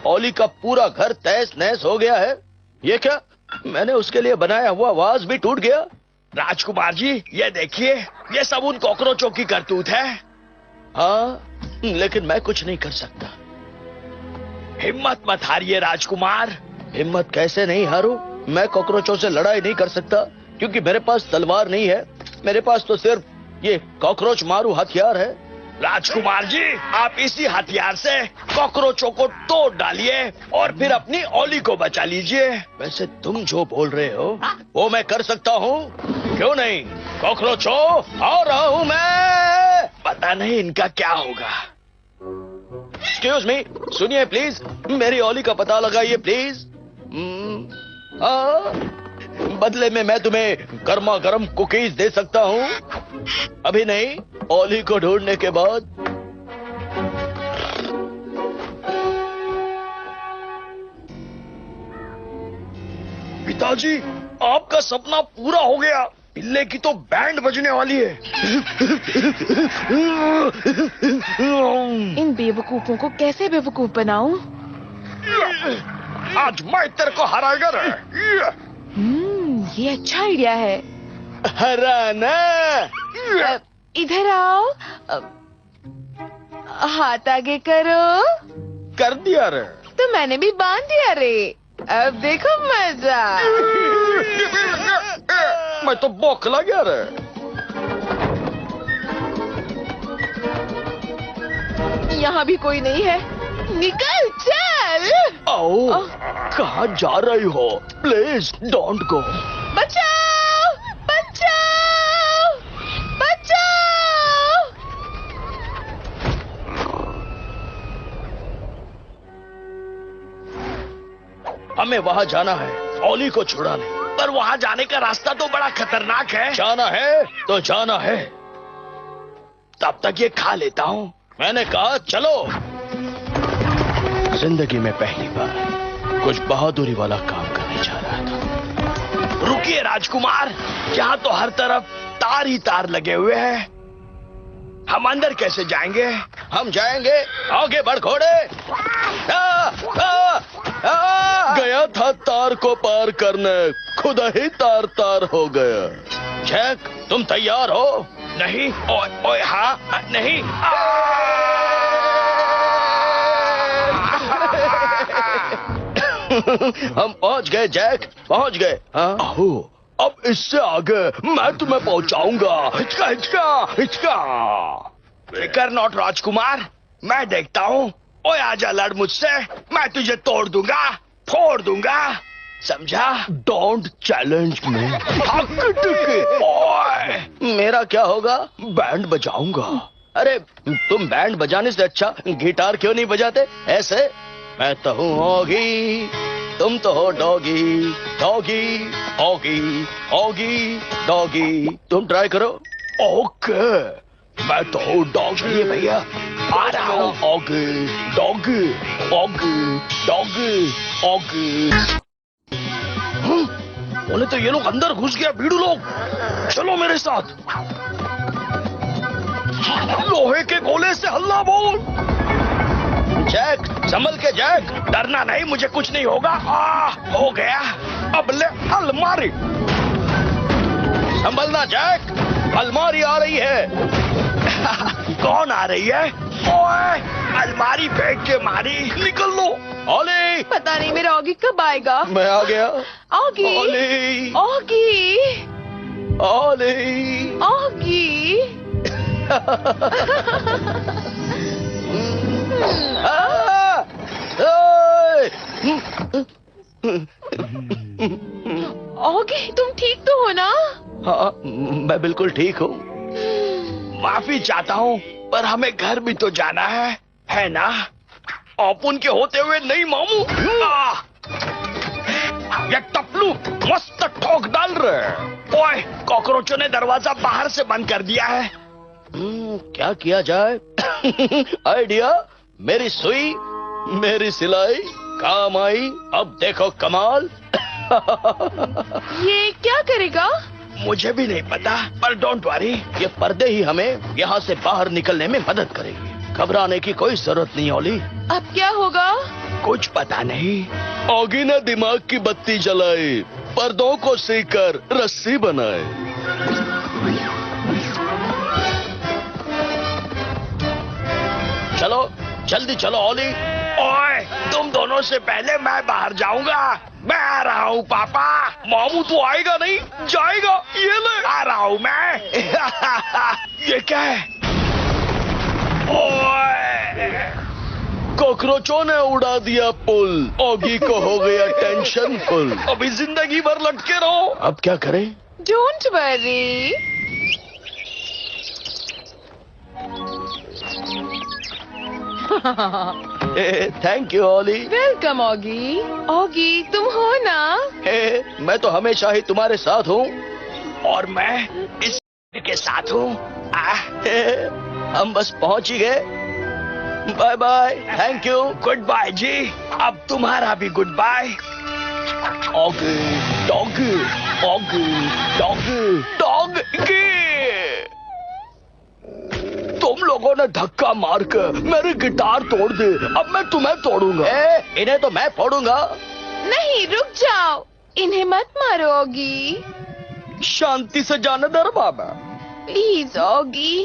ओली का पूरा घर तहस नहस हो गया है। ये क्या? मैंने उसके लिए बनाया हुआ वाज भी टूट गया। राजकुमार जी, ये देखिए, ये सब उन कॉकरोचों की करतूत है। हाँ, लेकिन मैं कुछ नहीं कर सकता। हिम्मत मत हारिए राजकुमार। हिम्मत कैसे नहीं हारूं? मैं कॉकरोचों से लड़ाई नहीं कर सकता क्योंकि मेरे पास तलवार नहीं है। मेरे पास तो सिर्फ ये कॉकरोच मारू हथियार है। राजकुमार जी, आप इसी हथियार से कॉकरोचों को तोड़ डालिए और फिर अपनी ओली को बचा लीजिए। वैसे तुम जो बोल रहे हो वो मैं कर सकता हूँ, क्यों नहीं? कॉकरोचों, आ रहा हूँ मैं। पता नहीं इनका क्या होगा। एक्सक्यूज मी, सुनिए प्लीज, मेरी ओली का पता लगाइए प्लीज। बदले में मैं तुम्हें गर्मा गर्म कुकीज दे सकता हूँ। अभी नहीं, ओली को ढूंढने के बाद। पिताजी, आपका सपना पूरा हो गया। पिल्ले की तो बैंड बजने वाली है। इन बेवकूफों को कैसे बेवकूफ बनाऊं? आज मैं तेरे को हराएगा रे। ये अच्छा आइडिया है। हराना। इधर आओ। हाथ आगे करो। कर दिया रे। तो मैंने भी बांध दिया रे। अब देखो मजा। मैं तो बौखला गया रे। यहाँ भी कोई नहीं है। निकल चल। आओ, कहाँ जा रही हो? Please don't go. बचाओ बचाओ बचाओ। हमें वहाँ जाना है, ओली को छुड़ाने। पर वहाँ जाने का रास्ता तो बड़ा खतरनाक है। जाना है तो जाना है। तब तक ये खा लेता हूँ। मैंने कहा चलो। जिंदगी में पहली बार कुछ बहादुरी वाला काम करने जा रहा था। रुकिए राजकुमार, यहाँ तो हर तरफ तार ही तार लगे हुए हैं। हम अंदर कैसे जाएंगे? हम जाएंगे, आगे बढ़ घोड़े। गया था तार को पार करने, खुदा ही तार तार हो गया। जैक, तुम तैयार हो? नहीं। ओए हाँ, नहीं। हम पहुंच गए जैक, पहुंच गए। हाँ? अब इससे आगे मैं तुम्हें पहुंचाऊंगा। हिचका हिचका हिचका। फिकर नॉट राजकुमार, मैं देखता हूँ। ओए आजा, लड़ मुझसे, मैं तुझे तोड़ दूंगा, फोड़ दूंगा, समझा? Don't challenge me. ओए, मेरा क्या होगा? बैंड बजाऊंगा। अरे तुम बैंड बजाने से अच्छा गिटार क्यों नहीं बजाते? ऐसे मैं तो हूँ ऑगी, तुम तो हो doggy. Doggy Oggy Oggy doggy, तुम ट्राई करो। ओके, मैं तो हूँ डॉगी भैया, आ रहा हूँ। Oggy doggy Oggy doggy Oggy. बोले तो ये लोग अंदर घुस गया। भीड़ू लोग, चलो मेरे साथ। लोहे के गोले से हल्ला बोल। जैक, संभल के जैक। डरना नहीं, मुझे कुछ नहीं होगा। हो गया। अब ले अलमारी। संभलना जैक, अलमारी आ रही है। कौन आ रही है? ओए, अलमारी फेंक के मारी। निकल लो। ओली, पता नहीं मेरा ऑगी कब आएगा। मैं आ गया। ऑगी ओली, ऑगी ओली। ऑगी। ऑगी, तुम ठीक तो हो ना? हाँ, मैं बिल्कुल ठीक हूँ। माफी चाहता हूँ, पर हमें घर भी तो जाना है ना? अपन के होते हुए नहीं मामू। ये टपलू मस्त ठोक डाल रहे। ओए, कॉकरोचों ने दरवाजा बाहर से बंद कर दिया है। क्या किया जाए? आइडिया, मेरी सुई, मेरी सिलाई काम आई। अब देखो कमाल। ये क्या करेगा? मुझे भी नहीं पता, पर डोंट वरी। ये पर्दे ही हमें यहाँ से बाहर निकलने में मदद करेंगे। घबराने की कोई जरूरत नहीं ओली। अब क्या होगा? कुछ पता नहीं। ऑगी ने दिमाग की बत्ती जलाई, पर्दों को सीकर रस्सी बनाए। चलो जल्दी चलो ओली। ओए, तुम दोनों से पहले मैं बाहर जाऊंगा। मैं आ रहा हूँ पापा। मामू तो आएगा नहीं, जाएगा। ये ले, आ रहा हूँ मैं। ये क्या है? ओए, कॉकरोचों ने उड़ा दिया पुल। ऑगी को हो गया टेंशन फुल। अभी जिंदगी भर लटके रहो। अब क्या करें? Don't worry. Thank you Olly. Welcome Oggy. Oggy, तुम हो ना? मैं तो हमेशा ही तुम्हारे साथ हूँ। और मैं इस के साथ हूँ। हम बस पहुंच ही गए। Bye bye, thank you. Goodbye जी। अब तुम्हारा भी goodbye. Oggy doggy Oggy doggy doggy. तुम लोगों ने धक्का मार के मेरी गिटार तोड़ दी। अब मैं तुम्हें तोड़ूंगा। इन्हें तो मैं फोड़ूंगा। नहीं, रुक जाओ, इन्हें मत मारो ऑगी। शांति से जाने दे बाबा। Please Oggy.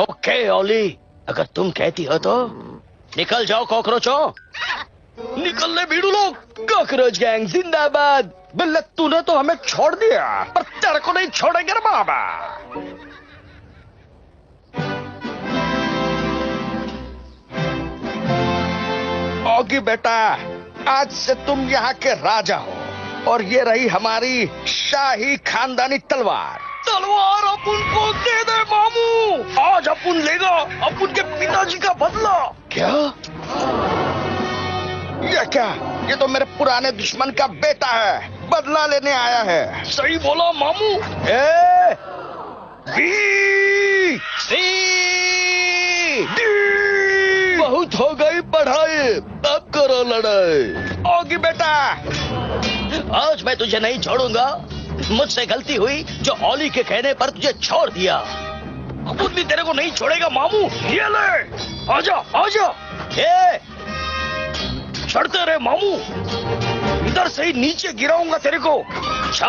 ओके ओली, अगर तुम कहती हो तो निकल जाओ कॉकरोचों। निकल ले भीड़ू लोग। कॉकरोच गैंग जिंदाबाद। बिल्ले तूने तो हमें छोड़ दिया, पर तेरे को नहीं छोड़ेंगे रे बाबा। ऑगी बेटा, आज से तुम यहाँ के राजा हो और ये रही हमारी शाही खानदानी तलवार। तलवार अपन को दे दे मामू। आज अपन लेगा अपन के पिताजी का बदला। क्या? ये क्या? ये तो मेरे पुराने दुश्मन का बेटा है, बदला लेने आया है। सही बोला मामू। ए, बी, सी, डी। बहुत हो गई पढ़ाई, अब करो लड़ाई। ऑगी बेटा, आज मैं तुझे नहीं छोड़ूंगा। मुझसे गलती हुई जो ओली के कहने पर तुझे छोड़ दिया। खुद भी तेरे को नहीं छोड़ेगा मामू। ये ले, आजा आजा। चढ़ते रहे मामू, इधर से ही नीचे गिराऊंगा तेरे को। अच्छा,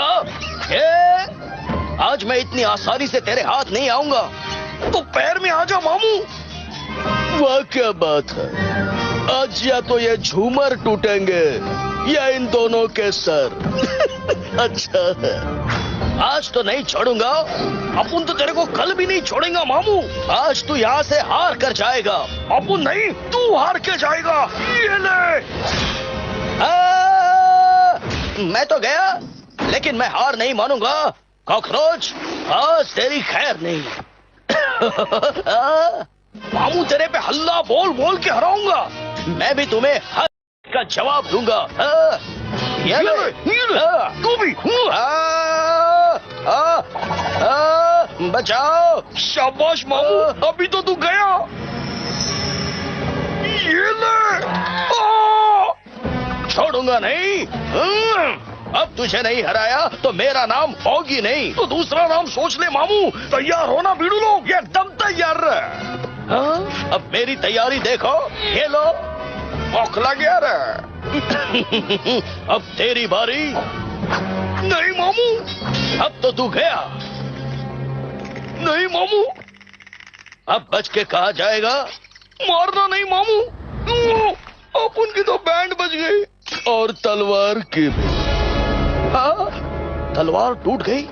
आज मैं इतनी आसानी से तेरे हाथ नहीं आऊंगा। तो पैर में आजा मामू। वाह क्या बात है। आज या तो ये झूमर टूटेंगे या इन दोनों के सर। अच्छा है, आज तो नहीं छोड़ूंगा। अपन तो तेरे को कल भी नहीं छोड़ेगा मामू। आज तू यहाँ से हार कर जाएगा। अपन नहीं, तू हार के जाएगा। ये ले। मैं तो गया, लेकिन मैं हार नहीं मानूंगा। कॉकरोच, आज तेरी खैर नहीं। मामू तेरे पे हल्ला बोल बोल के हराऊंगा। मैं भी तुम्हें हर का जवाब दूंगा। ये ले, तू भी। बचाओ। शाबाश मामू, अभी तो तू गया। ये ले। छोड़ूंगा नहीं। अब तुझे नहीं हराया तो मेरा नाम ऑगी नहीं तो दूसरा नाम सोच ले मामू। तैयार होना भीड़ू लोग, एकदम तैयार रहे। अब मेरी तैयारी देखो। ये लो, औखला गया रे। अब तेरी बारी। नहीं मामू। अब तो तू गया। नहीं मामू। अब बच के कहा जाएगा। मारना नहीं मामू। अपन की तो बैंड बज गई और तलवार की भी। तलवार टूट गई।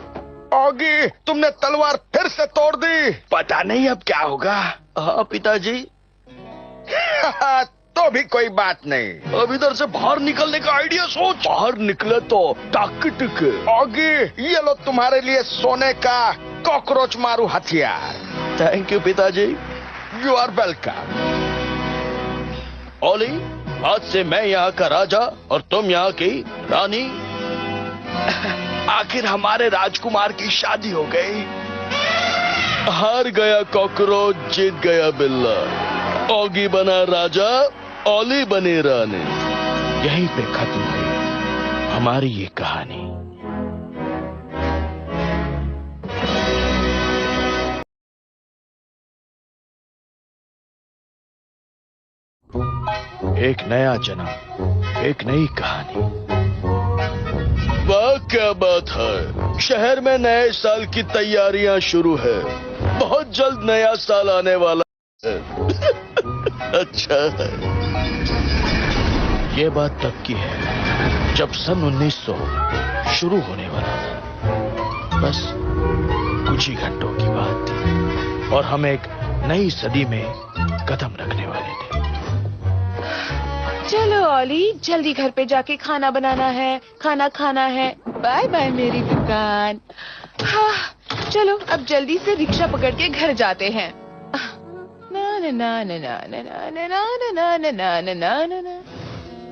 ऑगी, तुमने तलवार फिर से तोड़ दी। पता नहीं अब क्या होगा। हाँ पिताजी। तो भी कोई बात नहीं। अब इधर से बाहर निकलने का आइडिया सोच। बाहर निकले तो ताकत। ऑगी, ये लो तुम्हारे लिए सोने का कॉकरोच मारू हथियार। थैंक यू पिताजी। You are welcome. ओली, आज से मैं यहाँ का राजा और तुम यहाँ की रानी। आखिर हमारे राजकुमार की शादी हो गई। हार गया कॉकरोच, जीत गया बिल्ला। ऑगी बना राजा, ओली बनी रानी। यहीं पे खत्म हुई हमारी ये कहानी। एक नया जन्म, एक नई कहानी। वाह क्या बात है। शहर में नए साल की तैयारियां शुरू है। बहुत जल्द नया साल आने वाला है। अच्छा है। ये बात तब की है जब सन 1900 शुरू होने वाला था। बस कुछ ही घंटों की बात थी और हम एक नई सदी में कदम रखने वाले थे। चलो ओली, जल्दी घर पे जाके खाना बनाना है, खाना खाना है। बाय बाय मेरी दुकान। हाँ, चलो अब जल्दी से रिक्शा पकड़ के घर जाते हैं। ना ना ना ना ना ना ना ना ना ना ना ना ना ना ना।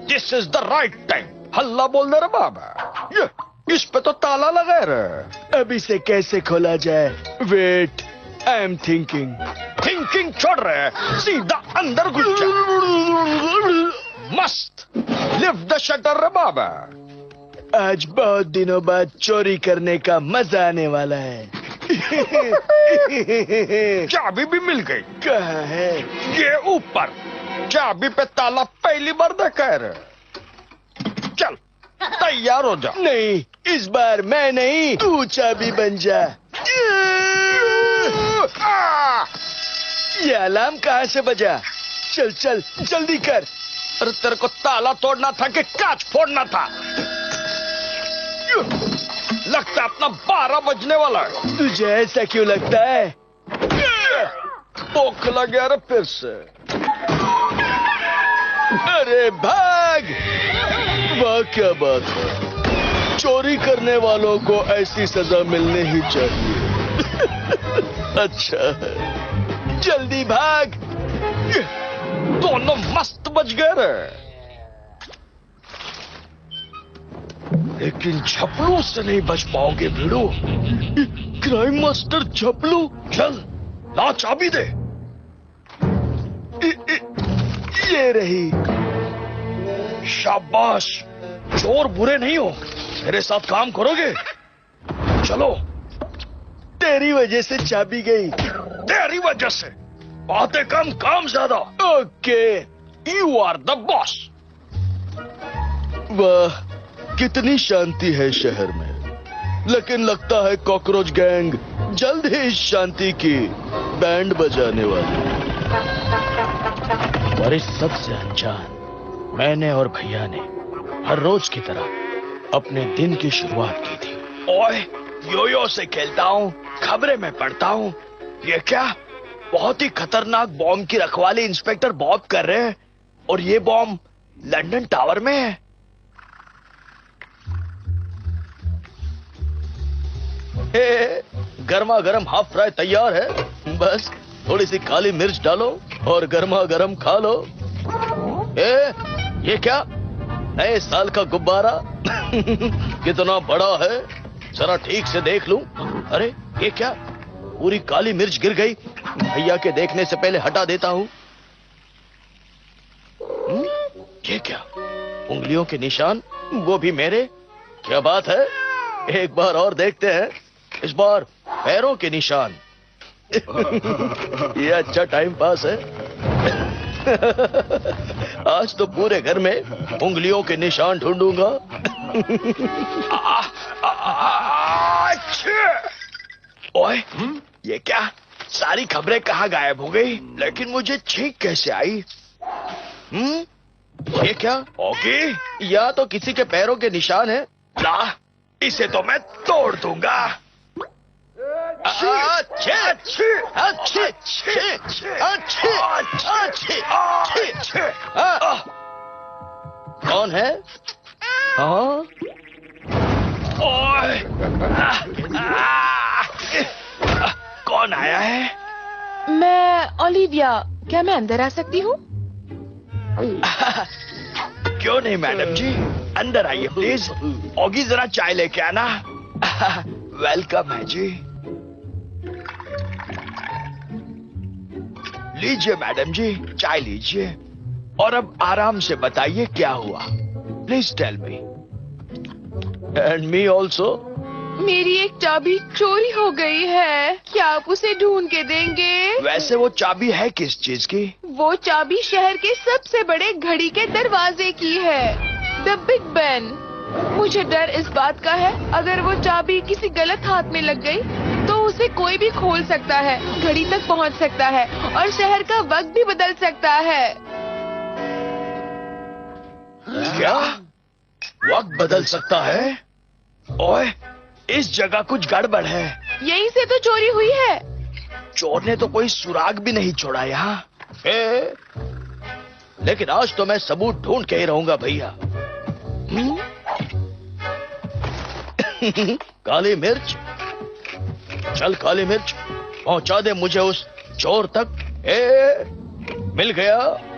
This is the right time. हल्ला बोल दे रे बाबा। ये इस पे तो ताला लगा रे। अब इसे कैसे खोला जाए? Wait, I am thinking. Thinking छोड़ रहे, सीधा अंदर घुस जा। मस्त। लिफ्ट द शटर रे बाबा। आज बहुत दिनों बाद चोरी करने का मजा आने वाला है। चाबी भी मिल गई। कहाँ है? ये ऊपर। चाबी पे ताला पहली बार देखा है। चल तैयार हो जा। नहीं, इस बार मैं नहीं, तू चाबी बन जा। ये अलार्म कहाँ से बजा? चल चल जल्दी कर। अरे तेरे को ताला तोड़ना था कि कांच फोड़ना था? लगता है अपना 12 बजने वाला है। तुझे ऐसा क्यों लगता है? भूख लग गया रे फिर से। अरे भाग! वाह क्या बात है, चोरी करने वालों को ऐसी सजा मिलनी ही चाहिए। अच्छा है, जल्दी भाग। दोनों मस्त बच गए रे। लेकिन झपलू से नहीं बच पाओगे भिड़ो। क्राइम मास्टर झपलू, चल ला चाबी दे। ये रही। शाबाश, चोर बुरे नहीं हो, मेरे साथ काम करोगे? चलो। तेरी वजह से चाबी गई। तेरी वजह से? बातें कम काम ज्यादा। Okay, you are the boss. वाह, कितनी शांति है शहर में, लेकिन लगता है कॉकरोच गैंग जल्द ही इस शांति की बैंड बजाने वाली। और इस सबसे अनजान मैंने और भैया ने हर रोज की तरह अपने दिन की शुरुआत की थी। ओए, योयो से खेलता हूँ, खबरें में पढ़ता हूँ। ये क्या? बहुत ही खतरनाक बॉम्ब की रखवाली इंस्पेक्टर बॉब कर रहे हैं, और ये बॉम्ब लंदन टावर में है। गर्मा गर्म हाफ फ्राई तैयार है, बस थोड़ी सी काली मिर्च डालो और गर्मा गर्म खा लो। ये क्या? नए साल का गुब्बारा? कितना बड़ा है, जरा ठीक से देख लूं। अरे ये क्या? पूरी काली मिर्च गिर गई। भैया के देखने से पहले हटा देता हूं। ये क्या? उंगलियों के निशान, वो भी मेरे। क्या बात है, एक बार और देखते हैं। इस बार पैरों के निशान। ये अच्छा टाइम पास है। आज तो पूरे घर में उंगलियों के निशान ढूंढूंगा। ओए, ये क्या? सारी खबरें कहाँ गायब हो गई, लेकिन मुझे छींक कैसे आई? ये क्या? ओके, या तो किसी के पैरों के निशान है। ला, इसे तो मैं तोड़ दूंगा। अच्छे अच्छे अच्छे अच्छे अच्छे अच्छे अच्छे। कौन है? हाँ, ओए, कौन आया है? मैं ओलिविया, क्या मैं अंदर आ सकती हूँ? क्यों नहीं मैडम जी, अंदर आइए प्लीज। ओगी जरा चाय लेके आना। वेलकम है जी। लीजिए मैडम जी, चाय लीजिए। और अब आराम से बताइए क्या हुआ। Please tell me. And me also. मेरी एक चाबी चोरी हो गई है, क्या आप उसे ढूंढ के देंगे? वैसे वो चाबी है किस चीज की? वो चाबी शहर के सबसे बड़े घड़ी के दरवाजे की है, द बिग बेन। मुझे डर इस बात का है, अगर वो चाबी किसी गलत हाथ में लग गई तो उसे कोई भी खोल सकता है, घड़ी तक पहुंच सकता है और शहर का वक्त भी बदल सकता है। क्या? वक्त बदल सकता है? ओए, इस जगह कुछ गड़बड़ है। यहीं से तो चोरी हुई है। चोर ने तो कोई सुराग भी नहीं छोड़ा यहाँ। लेकिन आज तो मैं सबूत ढूंढ के ही रहूंगा भैया। काली मिर्च, चल काली मिर्च, पहुंचा दे मुझे उस चोर तक। मिल गया।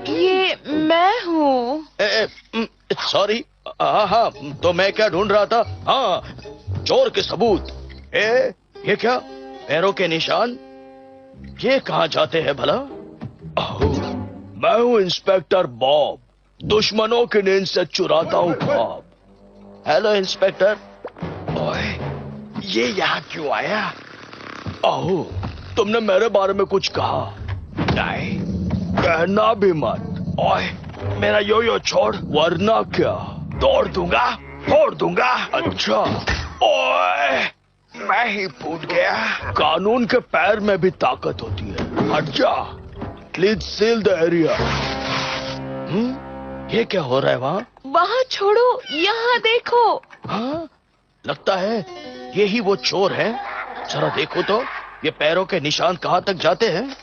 ये मैं हूँ। सॉरी। हाँ, तो मैं क्या ढूंढ रहा था? हाँ, चोर के सबूत। ये क्या? पैरों के निशान, ये कहाँ जाते हैं भला? मैं हूँ इंस्पेक्टर बॉब, दुश्मनों की नींद से चुराता हूँ ख्वाब। Hello inspector. ओए, ये यहाँ क्यों आया? ओह, तुमने मेरे बारे में कुछ कहा? नहीं, कहना भी मत। ओए, मेरा यो छोड़, वरना क्या तोड़ दूंगा, फोड़ दूंगा। अच्छा। ओए, मैं ही फूट गया। कानून के पैर में भी ताकत होती है। हट जा। Please seal the area. ये क्या हो रहा है वहाँ? वहाँ छोड़ो, यहाँ देखो। हाँ, लगता है ये ही वो चोर है। जरा देखो तो ये पैरों के निशान कहाँ तक जाते हैं।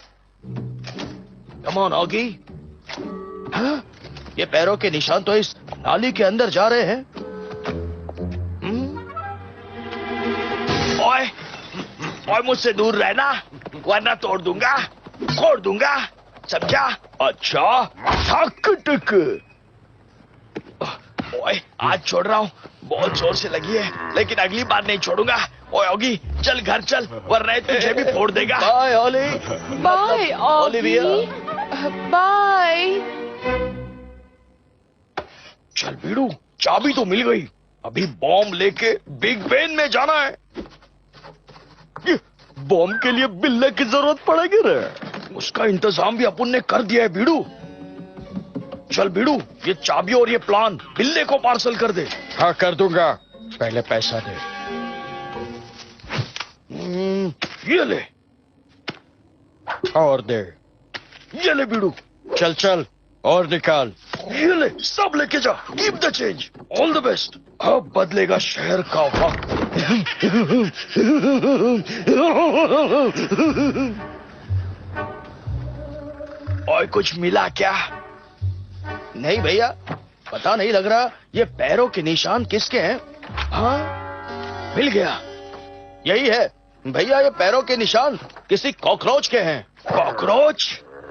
Come on Oggy. हाँ, ये पैरों के निशान तो इस नाली के अंदर जा रहे हैं। ओए, ओए मुझसे दूर रहना, वरना तोड़ दूंगा, फोड़ दूंगा, समझा? अच्छा, ठक टक। ओए, आज छोड़ रहा हूँ, बहुत जोर से लगी है, लेकिन अगली बार नहीं छोड़ूंगा। ओए ऑगी, चल घर चल, वरना ये तुझे भी फोड़ देगा। Bye Olly. Bye Olivia. Bye. चल बीड़ू, चाबी तो मिल गई, अभी बॉम्ब लेके बिग बेन में जाना है। बॉम्ब के लिए बिल्ले की जरूरत पड़ेगी रे। उसका इंतजाम भी अपन ने कर दिया है बीड़ू। चल बीड़ू, ये चाबी और ये प्लान बिल्ले को पार्सल कर दे। हाँ कर दूंगा, पहले पैसा दे। ये ले, और दे। ये ले बीड़ू, चल चल और निकाल। ये ले, सब लेके जा। Keep the change, all the best. अब बदलेगा शहर का वक्त। और कुछ मिला क्या? नहीं भैया, पता नहीं लग रहा ये पैरों के निशान किसके हैं। हाँ, मिल गया, यही है भैया। ये पैरों के निशान किसी कॉकरोच के हैं। कॉकरोच?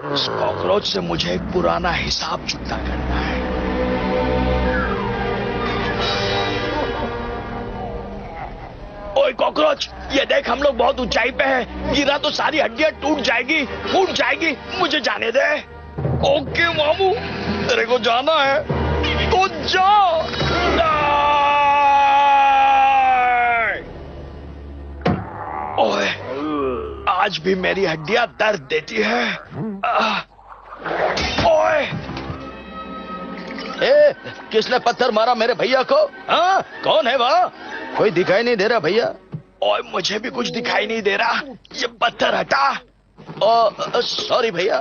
इस कॉकरोच से मुझे एक पुराना हिसाब चुकता करना है। ओए कॉकरोच, ये देख हम लोग बहुत ऊंचाई पे हैं। गिरा तो सारी हड्डियां टूट जाएगी, फूट जाएगी। मुझे जाने दे। ओके मामू, तेरे को जाना है तो जा। ओए, आज भी मेरी हड्डियां दर्द देती है। ओए, ए, किसने पत्थर मारा मेरे भैया को? हाँ, कौन है वहाँ? कोई दिखाई नहीं दे रहा भैया। ओए मुझे भी कुछ दिखाई नहीं दे रहा। ये पत्थर हटा। सॉरी भैया।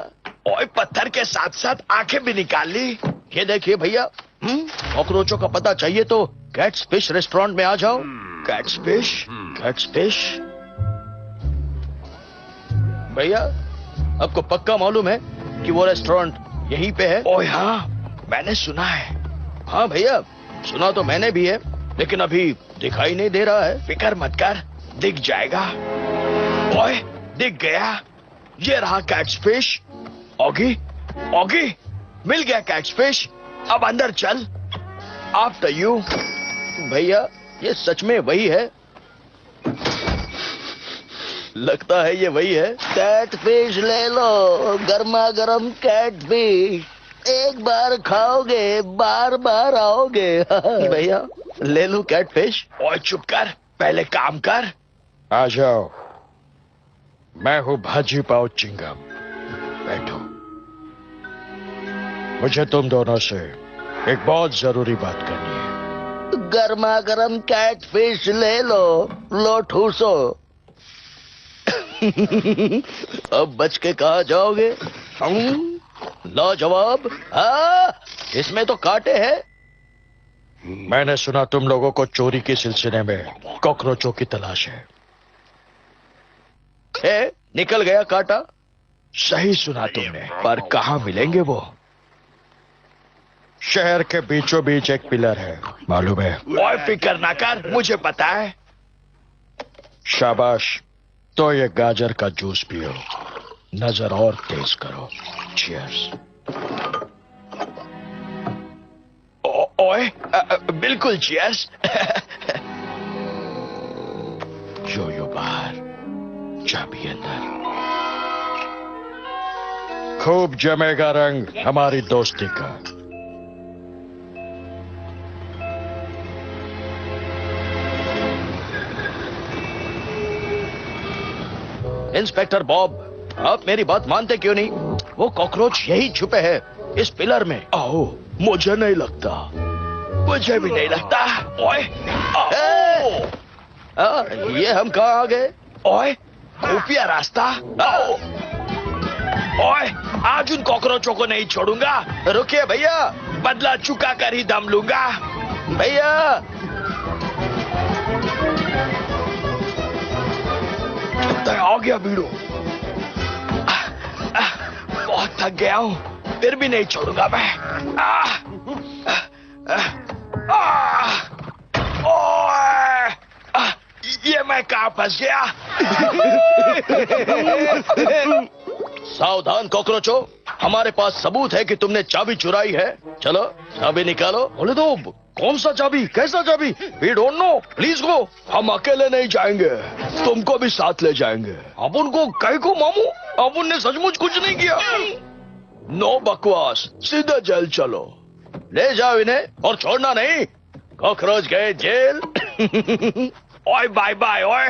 ओए पत्थर के साथ साथ आंखें भी निकाल ली। ये देखिए भैया, कॉकरोचों का पता चाहिए तो कैट्स फिश रेस्टोरेंट में आ जाओ। Cats fish? कैट्स फिश भैया, आपको पक्का मालूम है कि वो रेस्टोरेंट यहीं पे है? ओए हाँ, मैंने सुना है। हाँ भैया, सुना तो मैंने भी है, लेकिन अभी दिखाई नहीं दे रहा है। फिक्र मत कर, दिख जाएगा। ओए दिख गया, ये रहा कैट्स फिश। ऑगी, ऑगी, मिल गया कैट्स फिश। अब अंदर चल। After you. भैया, ये सच में वही है? लगता है ये वही है। कैट फिश ले लो, गर्मा गर्म कैट फिश। एक बार खाओगे बार बार आओगे। भैया ले लूं कैट फिश? ओए चुप कर, पहले काम कर। आ जाओ, मैं हूँ भाजी पाव चिंगम। बैठो। मुझे तुम दोनों से एक बहुत जरूरी बात करनी है। गर्मा गर्म कैट फिश ले लो ठूसो। अब बच के कहा जाओगे? लाजवाब। हाँ, इसमें तो कांटे हैं। मैंने सुना तुम लोगों को चोरी के सिलसिले में कॉकरोचों की तलाश है। निकल गया कांटा? सही सुना तुमने, पर कहाँ मिलेंगे वो? शहर के बीचों बीच एक पिलर है, मालूम है? ओए फिक्र ना कर, मुझे पता है। शाबाश, तो ये गाजर का जूस पियो, नजर और तेज करो। चीयर्स। ओए बिल्कुल चीयर्स। जो बाहर, चाबी अंदर। खूब जमेगा रंग हमारी दोस्ती का। इंस्पेक्टर बॉब, आप मेरी बात मानते क्यों नहीं? वो कॉकरोच यही छुपे हैं, इस पिलर में। आओ, मुझे नहीं लगता। मुझे भी नहीं लगता। ओए, ये हम कहाँ आ गए? ओए, खुफिया रास्ता। आओ। ओए, आज उन कॉकरोचों को नहीं छोड़ूंगा। रुकिए भैया, बदला चुका कर ही दम लूंगा। भैया। आ गया बीड़ू। बहुत थक गया हूं, फिर भी नहीं छोड़ूंगा मैं। ये मैं कहां फंस गया? सावधान कॉकरोचों, हमारे पास सबूत है कि तुमने चाबी चुराई है। चलो चाबी निकालो। बोले तो कौन सा चाबी, कैसा चाबी? We don't know, please go. हम अकेले नहीं जाएंगे, तुमको भी साथ ले जाएंगे। अब उनको कहीं को मामू, अब उनने सचमुच कुछ नहीं किया। नो बकवास, सीधा जेल चलो। ले जाओ इन्हें और छोड़ना नहीं। कॉकरोच गए जेल। ओए बाय बाय ओए।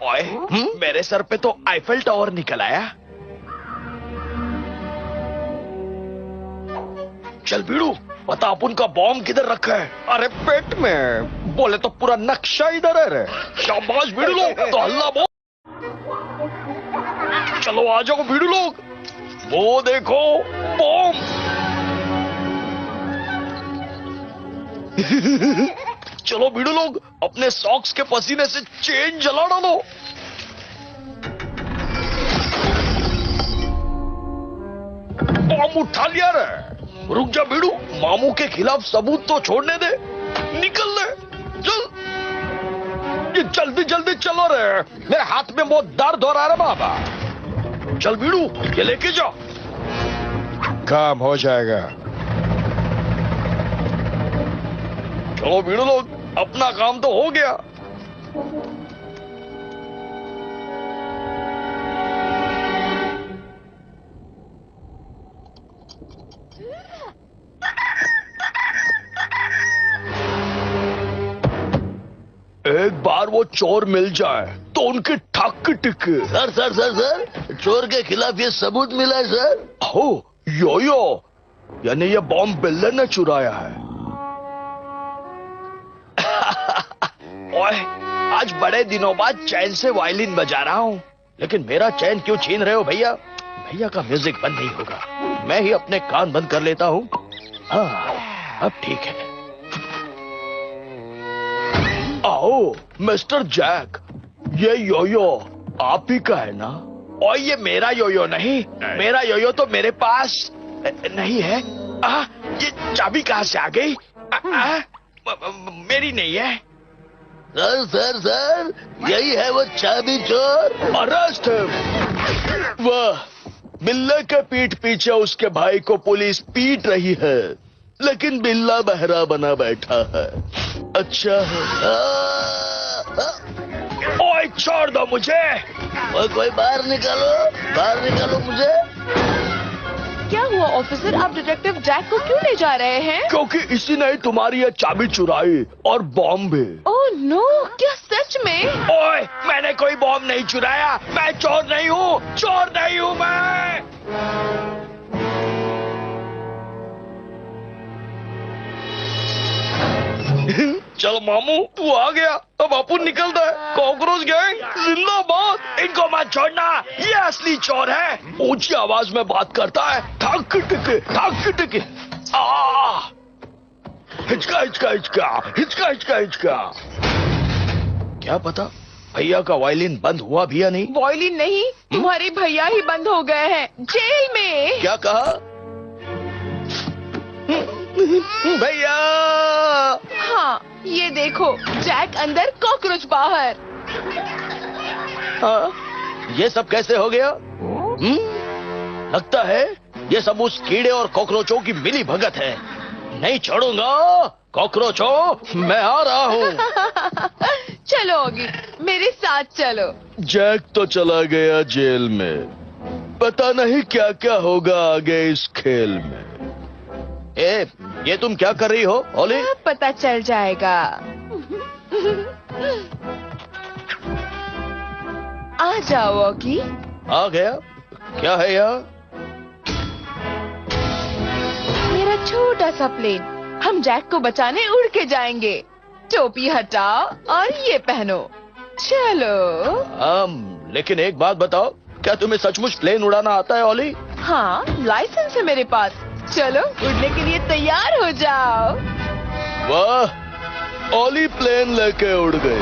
ओए मेरे सर पे तो आईफेल टावर निकल आया। चल बीड़ू, बता अपन का बॉम्ब किधर रखा है? अरे पेट में। बोले तो पूरा नक्शा इधर है रे। शाबाश बीड़ू लोग, तो हल्ला बोल। चलो आ जाओ बीड़ू लोग, वो देखो बॉम्ब। चलो बीड़ू लोग, अपने सॉक्स के पसीने से चेन जला डालो। बॉम्ब उठा लिया रे। रुक जा बीड़ू, मामू के खिलाफ सबूत तो छोड़ने दे। निकल ले, चल। ये जल्दी जल्दी चलो रे, मेरे हाथ में बहुत दर्द हो रहा है बाबा। चल बीड़ू, ये लेके जाओ। काम हो जाएगा। चलो बीड़ू लोग, अपना काम तो हो गया। एक बार वो चोर मिल जाए तो उनकी ठक टिके। सर सर सर सर, चोर के खिलाफ ये सबूत मिला है सर। हो यो, यानी ये बॉम्ब बिल्ले ने चुराया है। ओए, आज बड़े दिनों बाद चैन से वायलिन बजा रहा हूँ। लेकिन मेरा चैन क्यों छीन रहे हो भैया? भैया का म्यूजिक बंद नहीं होगा, मैं ही अपने कान बंद कर लेता हूँ। हाँ, अब ठीक है। आओ मिस्टर जैक, ये योयो आप ही का है ना? और ये मेरा योयो नहीं, मेरा योयो तो मेरे पास नहीं है। ये चाबी कहाँ से आ गई? मेरी नहीं है। सर सर सर, यही है वो चाबी चोर। Arrest him. वाह, बिल्ले के पीठ पीछे उसके भाई को पुलिस पीट रही है, लेकिन बिल्ला बहरा बना बैठा है। अच्छा है। ओए छोड़ दो मुझे। कोई बाहर निकालो मुझे। क्या हुआ ऑफिसर, आप डिटेक्टिव जैक को क्यों ले जा रहे हैं? क्योंकि इसी ने तुम्हारी ये चाबी चुराई और बॉम्ब भी। ओह नो, क्या सच में? ओए, मैंने कोई बॉम्ब नहीं चुराया। मैं चोर नहीं हूँ मैं। चल मामू, तू आ गया, अब अपन निकलता है। कॉकरोच गैंग जिंदाबाद। इनको मत छोड़ना, ये असली चोर है। ऊंची आवाज में बात करता है, ठक टिक। हिचका। क्या पता भैया का वायलिन बंद हुआ भी या नहीं। वायलिन नहीं, तुम्हारे भैया ही बंद हो गए हैं जेल में। क्या कहा? भैया। हाँ, ये देखो, जैक अंदर, कॉकरोच बाहर। हाँ, ये सब कैसे हो गया? लगता है ये सब उस कीड़े और कॉकरोचों की मिली भगत है। नहीं छोड़ूंगा कॉकरोचों, मैं आ रहा हूँ। चलो ओगी, मेरे साथ चलो। जैक तो चला गया जेल में, पता नहीं क्या क्या होगा आगे इस खेल में। ये तुम क्या कर रही हो ओली? अब पता चल जाएगा। आ जाओ ओगी। आ गया। क्या है यहाँ? मेरा छोटा सा प्लेन, हम जैक को बचाने उड़ के जाएंगे। टोपी हटाओ और ये पहनो। चलो। लेकिन एक बात बताओ, क्या तुम्हें सचमुच प्लेन उड़ाना आता है ओली? हाँ, लाइसेंस है मेरे पास। चलो उड़ने के लिए तैयार हो जाओ। वाह, ओली प्लेन लेके उड़ गई,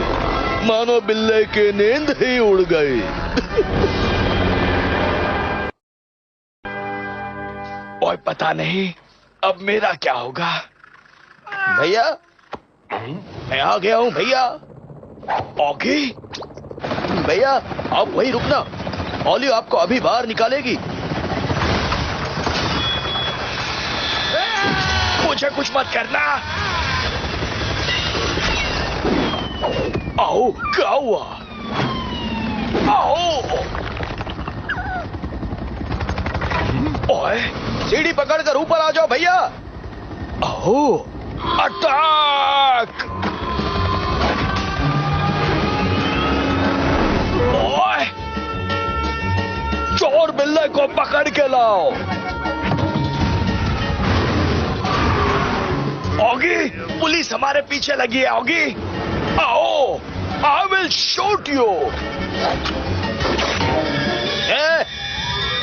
मानो बिल्ले की नींद ही उड़ गई। ओए पता नहीं अब मेरा क्या होगा। भैया, मैं आ गया हूँ भैया। ऑगी, भैया आप वहीं रुकना, ओली आपको अभी बाहर निकालेगी। मुझे कुछ मत करना। आओ, क्या हुआ? आओ। ओए, सीढ़ी पकड़कर ऊपर आ जाओ भैया। आओ, अटैक! ओए, चोर बिल्ले को पकड़ के लाओ। ऑगी, पुलिस हमारे पीछे लगी है। ऑगी, आओ, आई विल शूट यू।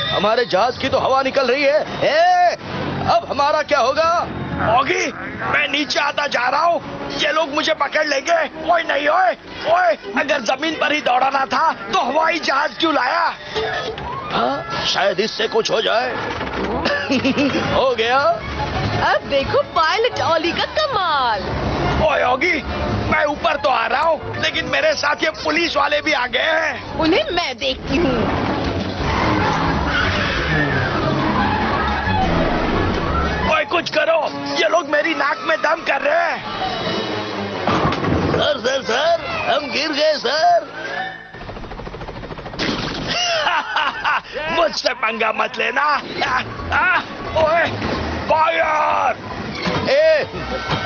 हमारे जहाज की तो हवा निकल रही है। अब हमारा क्या होगा? ऑगी, मैं नीचे आता जा रहा हूँ, ये लोग मुझे पकड़ लेंगे। ओए नहीं, ओए ओए, अगर जमीन पर ही दौड़ाना था तो हवाई जहाज क्यों लाया? हाँ, शायद इससे कुछ हो जाए। हो गया। अब देखो पायलट ओली का कमाल। ओए ऑगी, मैं ऊपर तो आ रहा हूँ, लेकिन मेरे साथ ये पुलिस वाले भी आ गए हैं। उन्हें मैं देखती हूँ। ओए कुछ करो, ये लोग मेरी नाक में दम कर रहे हैं। सर सर सर, हम गिर गए सर। मुझसे पंगा मत लेना। ओए, फायर!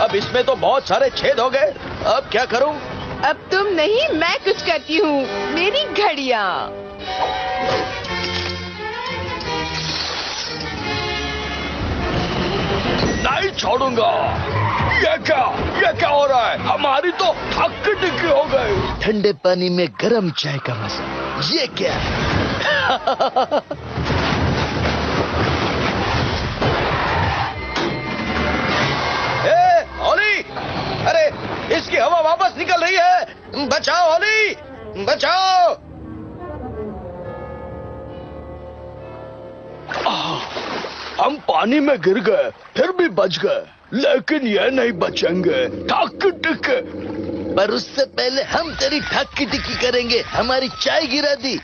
अब इसमें तो बहुत सारे छेद हो गए, अब क्या करूं? अब तुम नहीं, मैं कुछ करती हूँ। मेरी घड़ियाँ। नहीं छोड़ूंगा। ये क्या हो रहा है? हमारी तो हक्की टिक्की हो गई। ठंडे पानी में गरम चाय का मजा, ये क्या है? ओली, अरे इसकी हवा वापस निकल रही है। बचाओ ओली, बचाओ। हम पानी में गिर गए, फिर भी बच गए, लेकिन ये नहीं बचेंगे। हक्की टिक्की। पर उससे पहले हम तेरी ठक्की टिक्की करेंगे। हमारी चाय गिरा दी।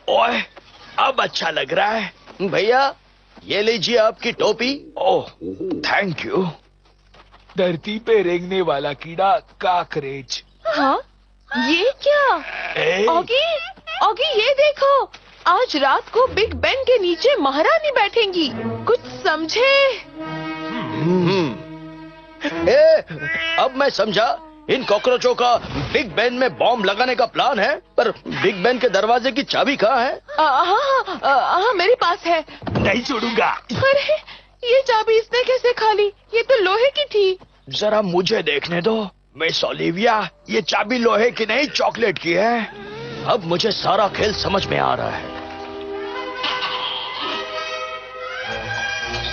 ओए, अब अच्छा लग रहा है। भैया ये लीजिए आपकी टोपी। ओह, थैंक यू। धरती पे रेंगने वाला कीड़ा काकरेच। हाँ, ये क्या? ऑगी, ऑगी ये देखो, आज रात को बिग बेन के नीचे महारानी बैठेंगी। कुछ समझे? अब मैं समझा। इन कॉकरोचों का बिग बेन में बॉम्ब लगाने का प्लान है, पर बिग बेन के दरवाजे की चाबी कहाँ है? हाँ, मेरे पास है। नहीं छोड़ूंगा। अरे ये चाबी इसने कैसे खा ली? ये तो लोहे की थी। जरा मुझे देखने दो मिस ओलिविया, ये चाबी लोहे की नहीं चॉकलेट की है। अब मुझे सारा खेल समझ में आ रहा है।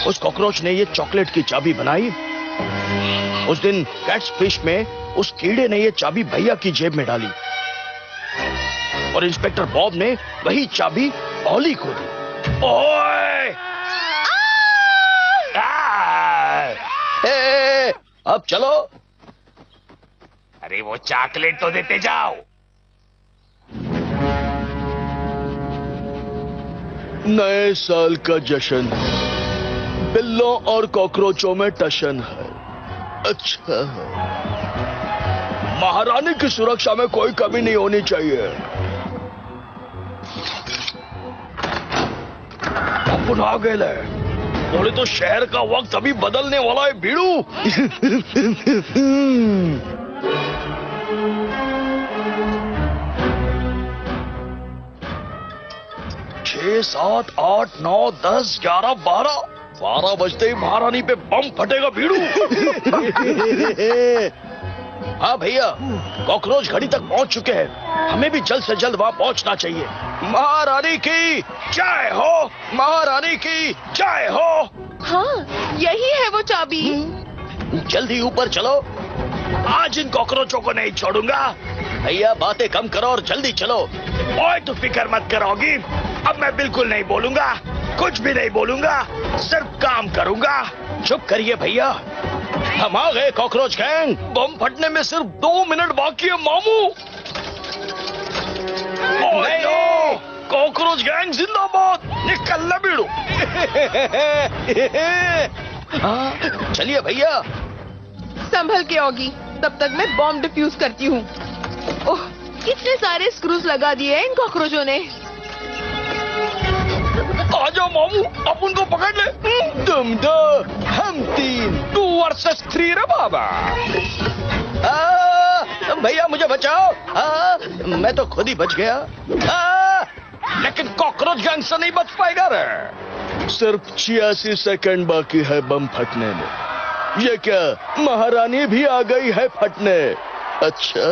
उस कॉकरोच ने ये चॉकलेट की चाबी बनाई। उस दिन कैट्स फिश में उस कीड़े ने ये चाबी भैया की जेब में डाली और इंस्पेक्टर बॉब ने वही चाबी ओली को दी। ओए! अब चलो। अरे वो चॉकलेट तो देते जाओ। नए साल का जश्न, बिल्लों और कॉकरोचों में टशन है। अच्छा है। महारानी की सुरक्षा में कोई कमी नहीं होनी चाहिए। अपन आ गए। बोले तो शहर का वक्त अभी बदलने वाला है भीड़ू। 6 7, 8, 9, 10, 11, 12 बजते ही महारानी पे बम फटेगा भीड़ू। हाँ भैया, कॉकरोच घड़ी तक पहुंच चुके हैं। हमें भी जल्द से जल्द वहां पहुंचना चाहिए। महारानी की जय हो, महारानी की जय हो। हाँ, यही है वो चाबी। जल्दी ऊपर चलो। आज इन कॉकरोचों को नहीं छोड़ूंगा। भैया बातें कम करो और जल्दी चलो। ओए तू फिक्र मत करोगी। अब मैं बिल्कुल नहीं बोलूंगा, कुछ भी नहीं बोलूंगा, सिर्फ काम करूंगा। चुप करिए भैया, हम आ गए कॉकरोच गैंग। बम फटने में सिर्फ 2 मिनट बाकी है मामू। नहीं। कॉकरोच गैंग जिंदाबाद। निकल ले भीड़ू। चलिए भैया। संभल के ऑगी, तब तक मैं बॉम्ब डिफ्यूज करती हूँ। ओह, कितने सारे स्क्रूज लगा दिए हैं इन कॉकरोचों ने। आ जाओ मामू, अब उनको पकड़ ले। तुम 2, हम 3, 2 वर्सेस 3 रे बाबा। भैया मुझे बचाओ। मैं तो खुद ही बच गया। लेकिन कॉकरोच गैंग से नहीं बच पाएगा रे। सिर्फ 86 सेकंड बाकी है बम फटने में। ये क्या, महारानी भी आ गई है फटने? अच्छा।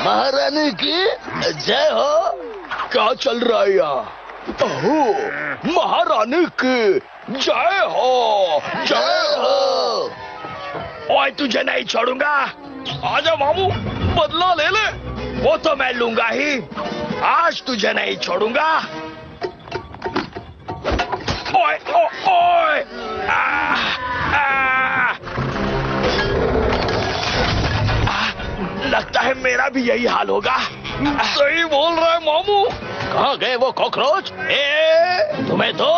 महारानी की जय हो। क्या चल रहा है यहाँ? ओह, महारानी की जय हो, जय हो। ओए तुझे नहीं छोड़ूंगा। आजा मामू, बदला ले ले। वो तो मैं लूंगा ही। आज तुझे नहीं छोड़ूंगा। ओए ओए, लगता है मेरा भी यही हाल होगा। सही बोल रहा है मामू। कहाँ गए वो कॉकरोच? तुम्हें तो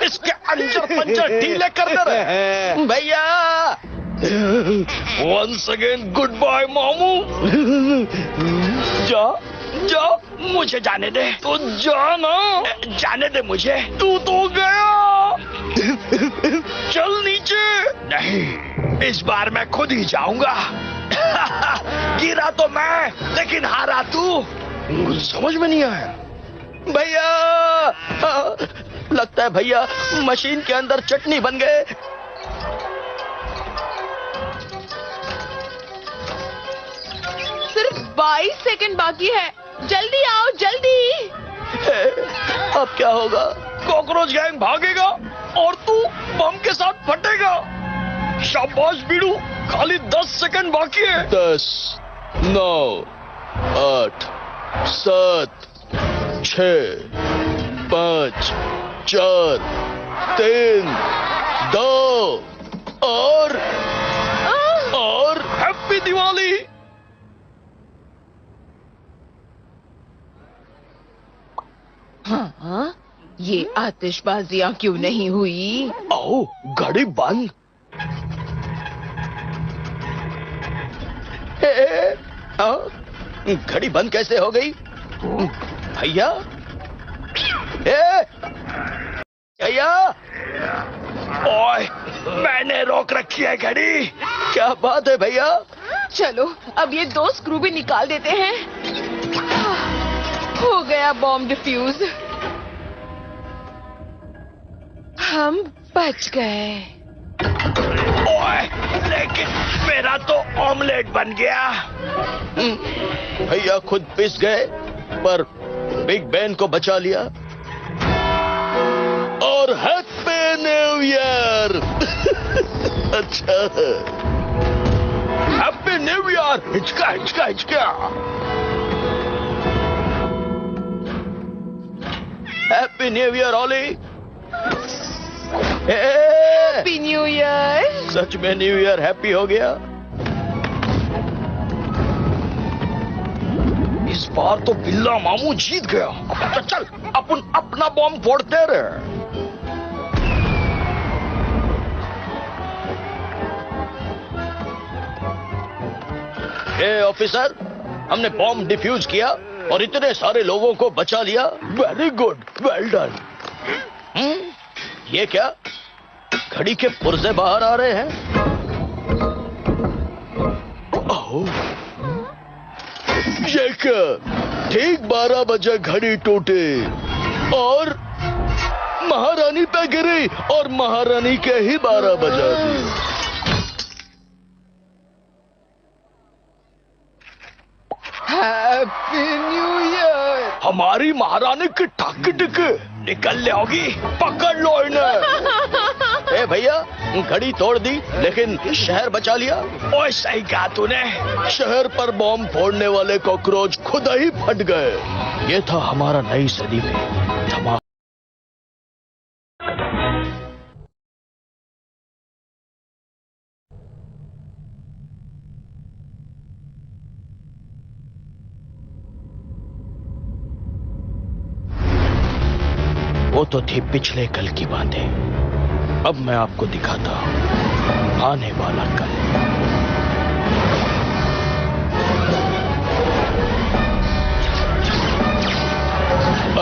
इसके अंजर पंजर ढीले कर दे रहे। भैया। वंस अगेन गुड बाय मामू। जा जा, मुझे जाने दे। तू जा ना। जाने दे मुझे। तू तो गया। चल नीचे। नहीं, इस बार मैं खुद ही जाऊंगा। गिरा तो मैं, लेकिन हारा तू। समझ में नहीं आया भैया। लगता है भैया मशीन के अंदर चटनी बन गए। सिर्फ 22 सेकंड बाकी है। जल्दी आओ, जल्दी। अब क्या होगा? कॉकरोच गैंग भागेगा और तू बम के साथ फटेगा। शाबाश बीड़ू, खाली 10 सेकंड बाकी है। 10, 9, 8, 7, 6, 5, 4, 3, 2 और हैप्पी दिवाली। हाँ, ये आतिशबाजियां क्यों नहीं हुई? आओ, घड़ी बंद। घड़ी बंद कैसे हो गई? भैया, भैया। ओए, मैंने रोक रखी है घड़ी। क्या बात है भैया? चलो अब ये 2 स्क्रू भी निकाल देते हैं। हो गया बॉम्ब डिफ्यूज। हम बच गए। ओए, लेकिन मेरा तो ऑमलेट बन गया। भैया खुद पिस गए, पर बिग बैन को बचा लिया। और हैप्पी न्यू ईयर। अच्छा, हैप्पी न्यू ईयर। हिचका हिचका हिचका। Happy new year Olly. Happy new year. सच में न्यू ईयर हैप्पी हो गया। इस बार तो बिल्ला मामू जीत गया। तो चल अपन अपना बॉम्ब फोड़ते रहे। ऑफिसर, हमने बॉम्ब डिफ्यूज किया और इतने सारे लोगों को बचा लिया। Very good, well done. ये क्या, घड़ी के पुर्जे बाहर आ रहे हैं? ये क्या? ठीक 12 बजे घड़ी टूटी और महारानी पे गिरी और महारानी के ही 12 बजा दी। Happy new year. हमारी महारानी की ठाक टिक निकल ले होगी, पकड़ लो इन्हें। ए भैया, घड़ी तोड़ दी लेकिन शहर बचा लिया। ओए सही कहा तूने। शहर पर बॉम्ब फोड़ने वाले कॉकरोच खुद ही फट गए। ये था हमारा नई सदी में धमाका। वो तो थी पिछले कल की बातें। अब मैं आपको दिखाता हूं आने वाला कल।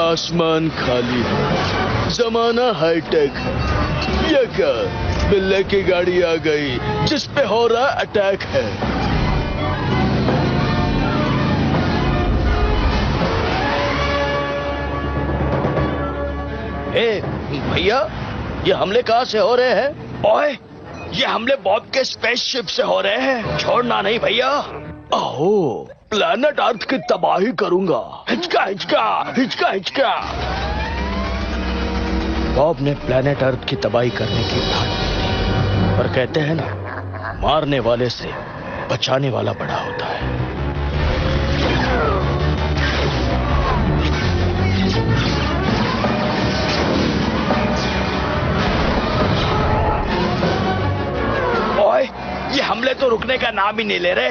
आसमान खाली है, जमाना हाईटेक। ये क्या? बिल्ले की गाड़ी आ गई जिस पे हो रहा अटैक है। ए भैया, ये हमले कहां से हो रहे हैं? ओए, ये हमले बॉब के स्पेसशिप से हो रहे हैं। छोड़ना नहीं भैया। ओह, प्लैनेट अर्थ की तबाही करूंगा। हिचका हिचका हिचका हिचका। बॉब ने प्लैनेट अर्थ की तबाही करने की ठान ली थी, पर कहते हैं ना, मारने वाले से बचाने वाला बड़ा होता है। ये हमले तो रुकने का नाम ही नहीं ले रहे।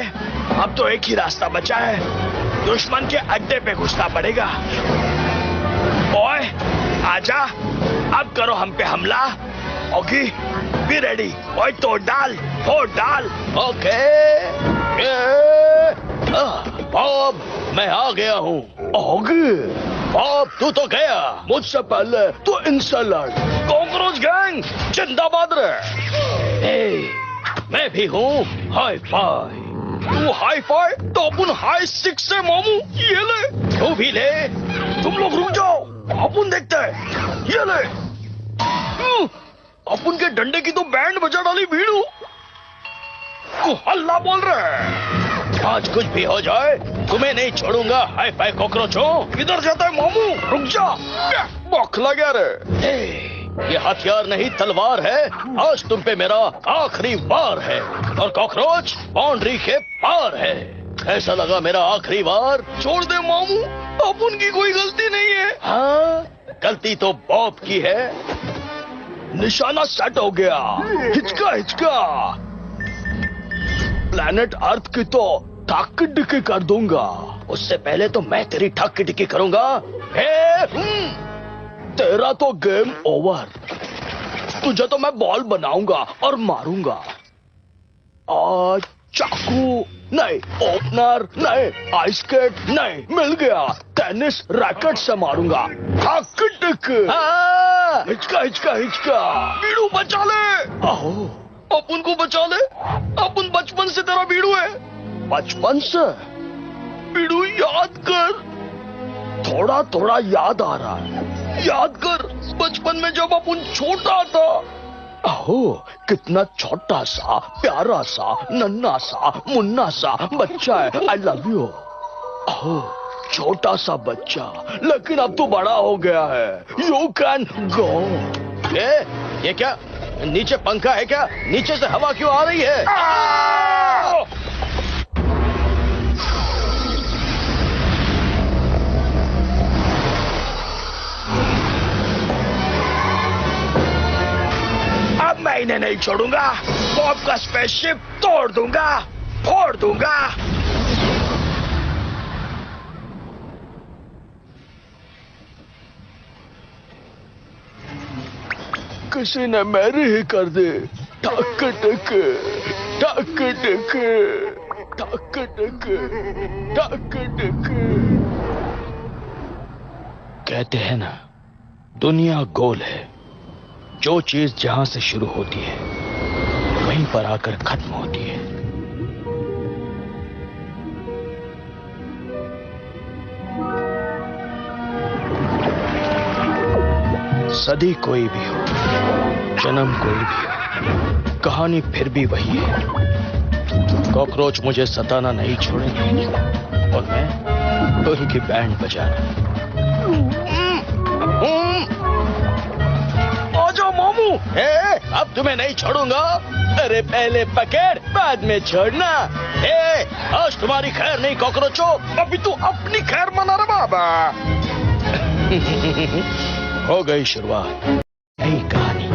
अब तो एक ही रास्ता बचा है, दुश्मन के अड्डे पे घुसना पड़ेगा। ओए आजा, अब करो हम पे हमला। Okay, be ready. ओए तोड़ डाल, फोड़ डाल। ओके। बॉब, मैं आ गया हूँ। ओगे, बॉब, तू तो गया, मुझसे पहले तू इनसे लड़। कॉकरोच गैंग जिंदाबाद रहे। मैं भी हूँ हाई फाई। तू हाई फाई तो अपन हाई सिक्स से मामू। ये ले। तू भी ले। तुम लोग रुक जाओ, अपन देखते हैं। ये ले। अपन के डंडे की तो बैंड बजा डाली भीड़ू। तू हल्ला बोल रहा है। आज कुछ भी हो जाए तुम्हें नहीं छोड़ूंगा हाई फाई कॉकरोचों। किधर जाता है मामू? रुक जा, बौखला गया रे। ये हथियार नहीं तलवार है। आज तुम पे मेरा आखिरी वार है और कॉकरोच बाउंड्री के पार है। कैसा लगा मेरा आखिरी वार? छोड़ दे मामू, अपन की कोई गलती नहीं है। हाँ, गलती तो बॉब की है। निशाना सेट हो गया। हिचका हिचका। प्लैनेट अर्थ की तो ठाक डिकी कर दूंगा। उससे पहले तो मैं तेरी ठाक डिकी करूंगा। तेरा तो गेम ओवर। तुझे तो मैं बॉल बनाऊंगा और मारूंगा। चाकू नहीं, ओपनर नहीं, आइस स्केट नहीं, मिल गया। टेनिस रैकेट से मारूंगा। हिचका हिचका हिचका। बीड़ू बचा ले। आहो, अपन को बचा ले। अपन बचपन से तेरा बीड़ू है। बचपन से? बीड़ू याद कर। थोड़ा थोड़ा याद आ रहा है। याद कर, बचपन में जब अपन छोटा था। आहो, कितना छोटा सा, प्यारा सा, नन्हा सा, मुन्ना सा बच्चा है। I love you. आहो, छोटा सा बच्चा, लेकिन अब तो बड़ा हो गया है। You can go. ये क्या? नीचे पंखा है क्या? नीचे से हवा क्यों आ रही है? अब मैं इन्हें नहीं छोड़ूंगा। बॉब का स्पेसशिप तोड़ दूंगा, फोड़ दूंगा। किसी ने मेरी ही कर दी। टक टक टक टक टक टक टक टक। कहते हैं ना, दुनिया गोल है। जो चीज जहां से शुरू होती है वहीं पर आकर खत्म होती है। सदी कोई भी हो, जन्म कोई भी हो, कहानी फिर भी वही है। कॉकरोच मुझे सताना नहीं छोड़ेंगे और मैं उनकी बैंड बजाना। आजा मामू। अब तुम्हें नहीं छोड़ूंगा। अरे पहले पकड़, बाद में छोड़ना। आज तुम्हारी खैर नहीं कॉकरोचो। अभी तू अपनी खैर मना रहा बाबा। हो गई शुरुआत नई कहानी।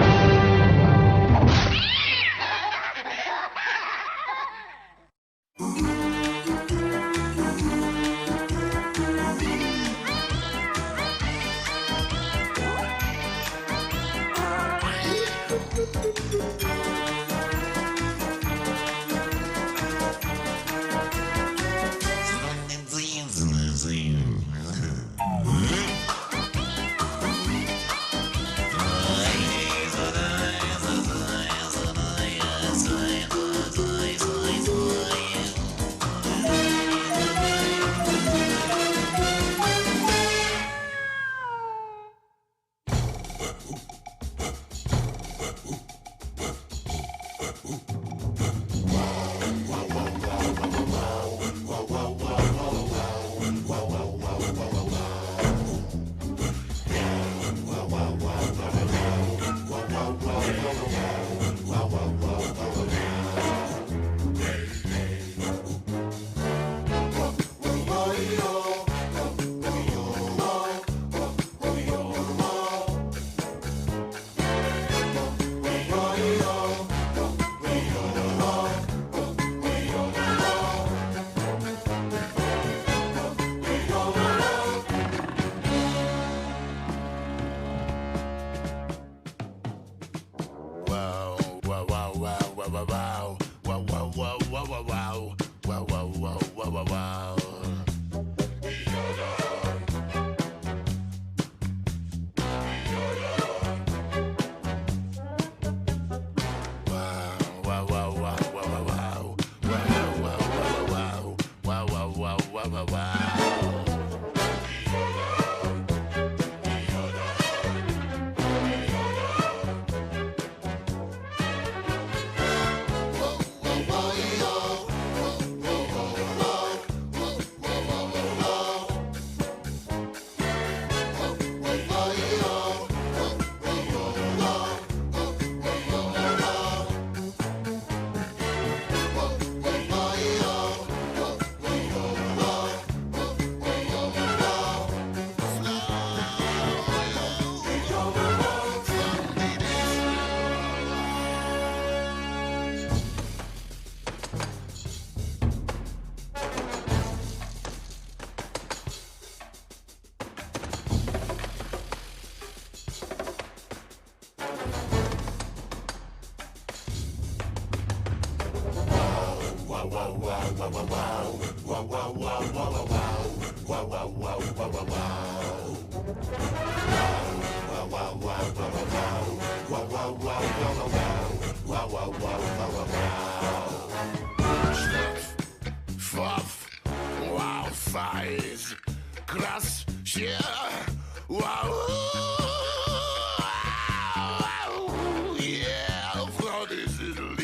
Size, krass, yeah, wow, yeah, Frau, das ist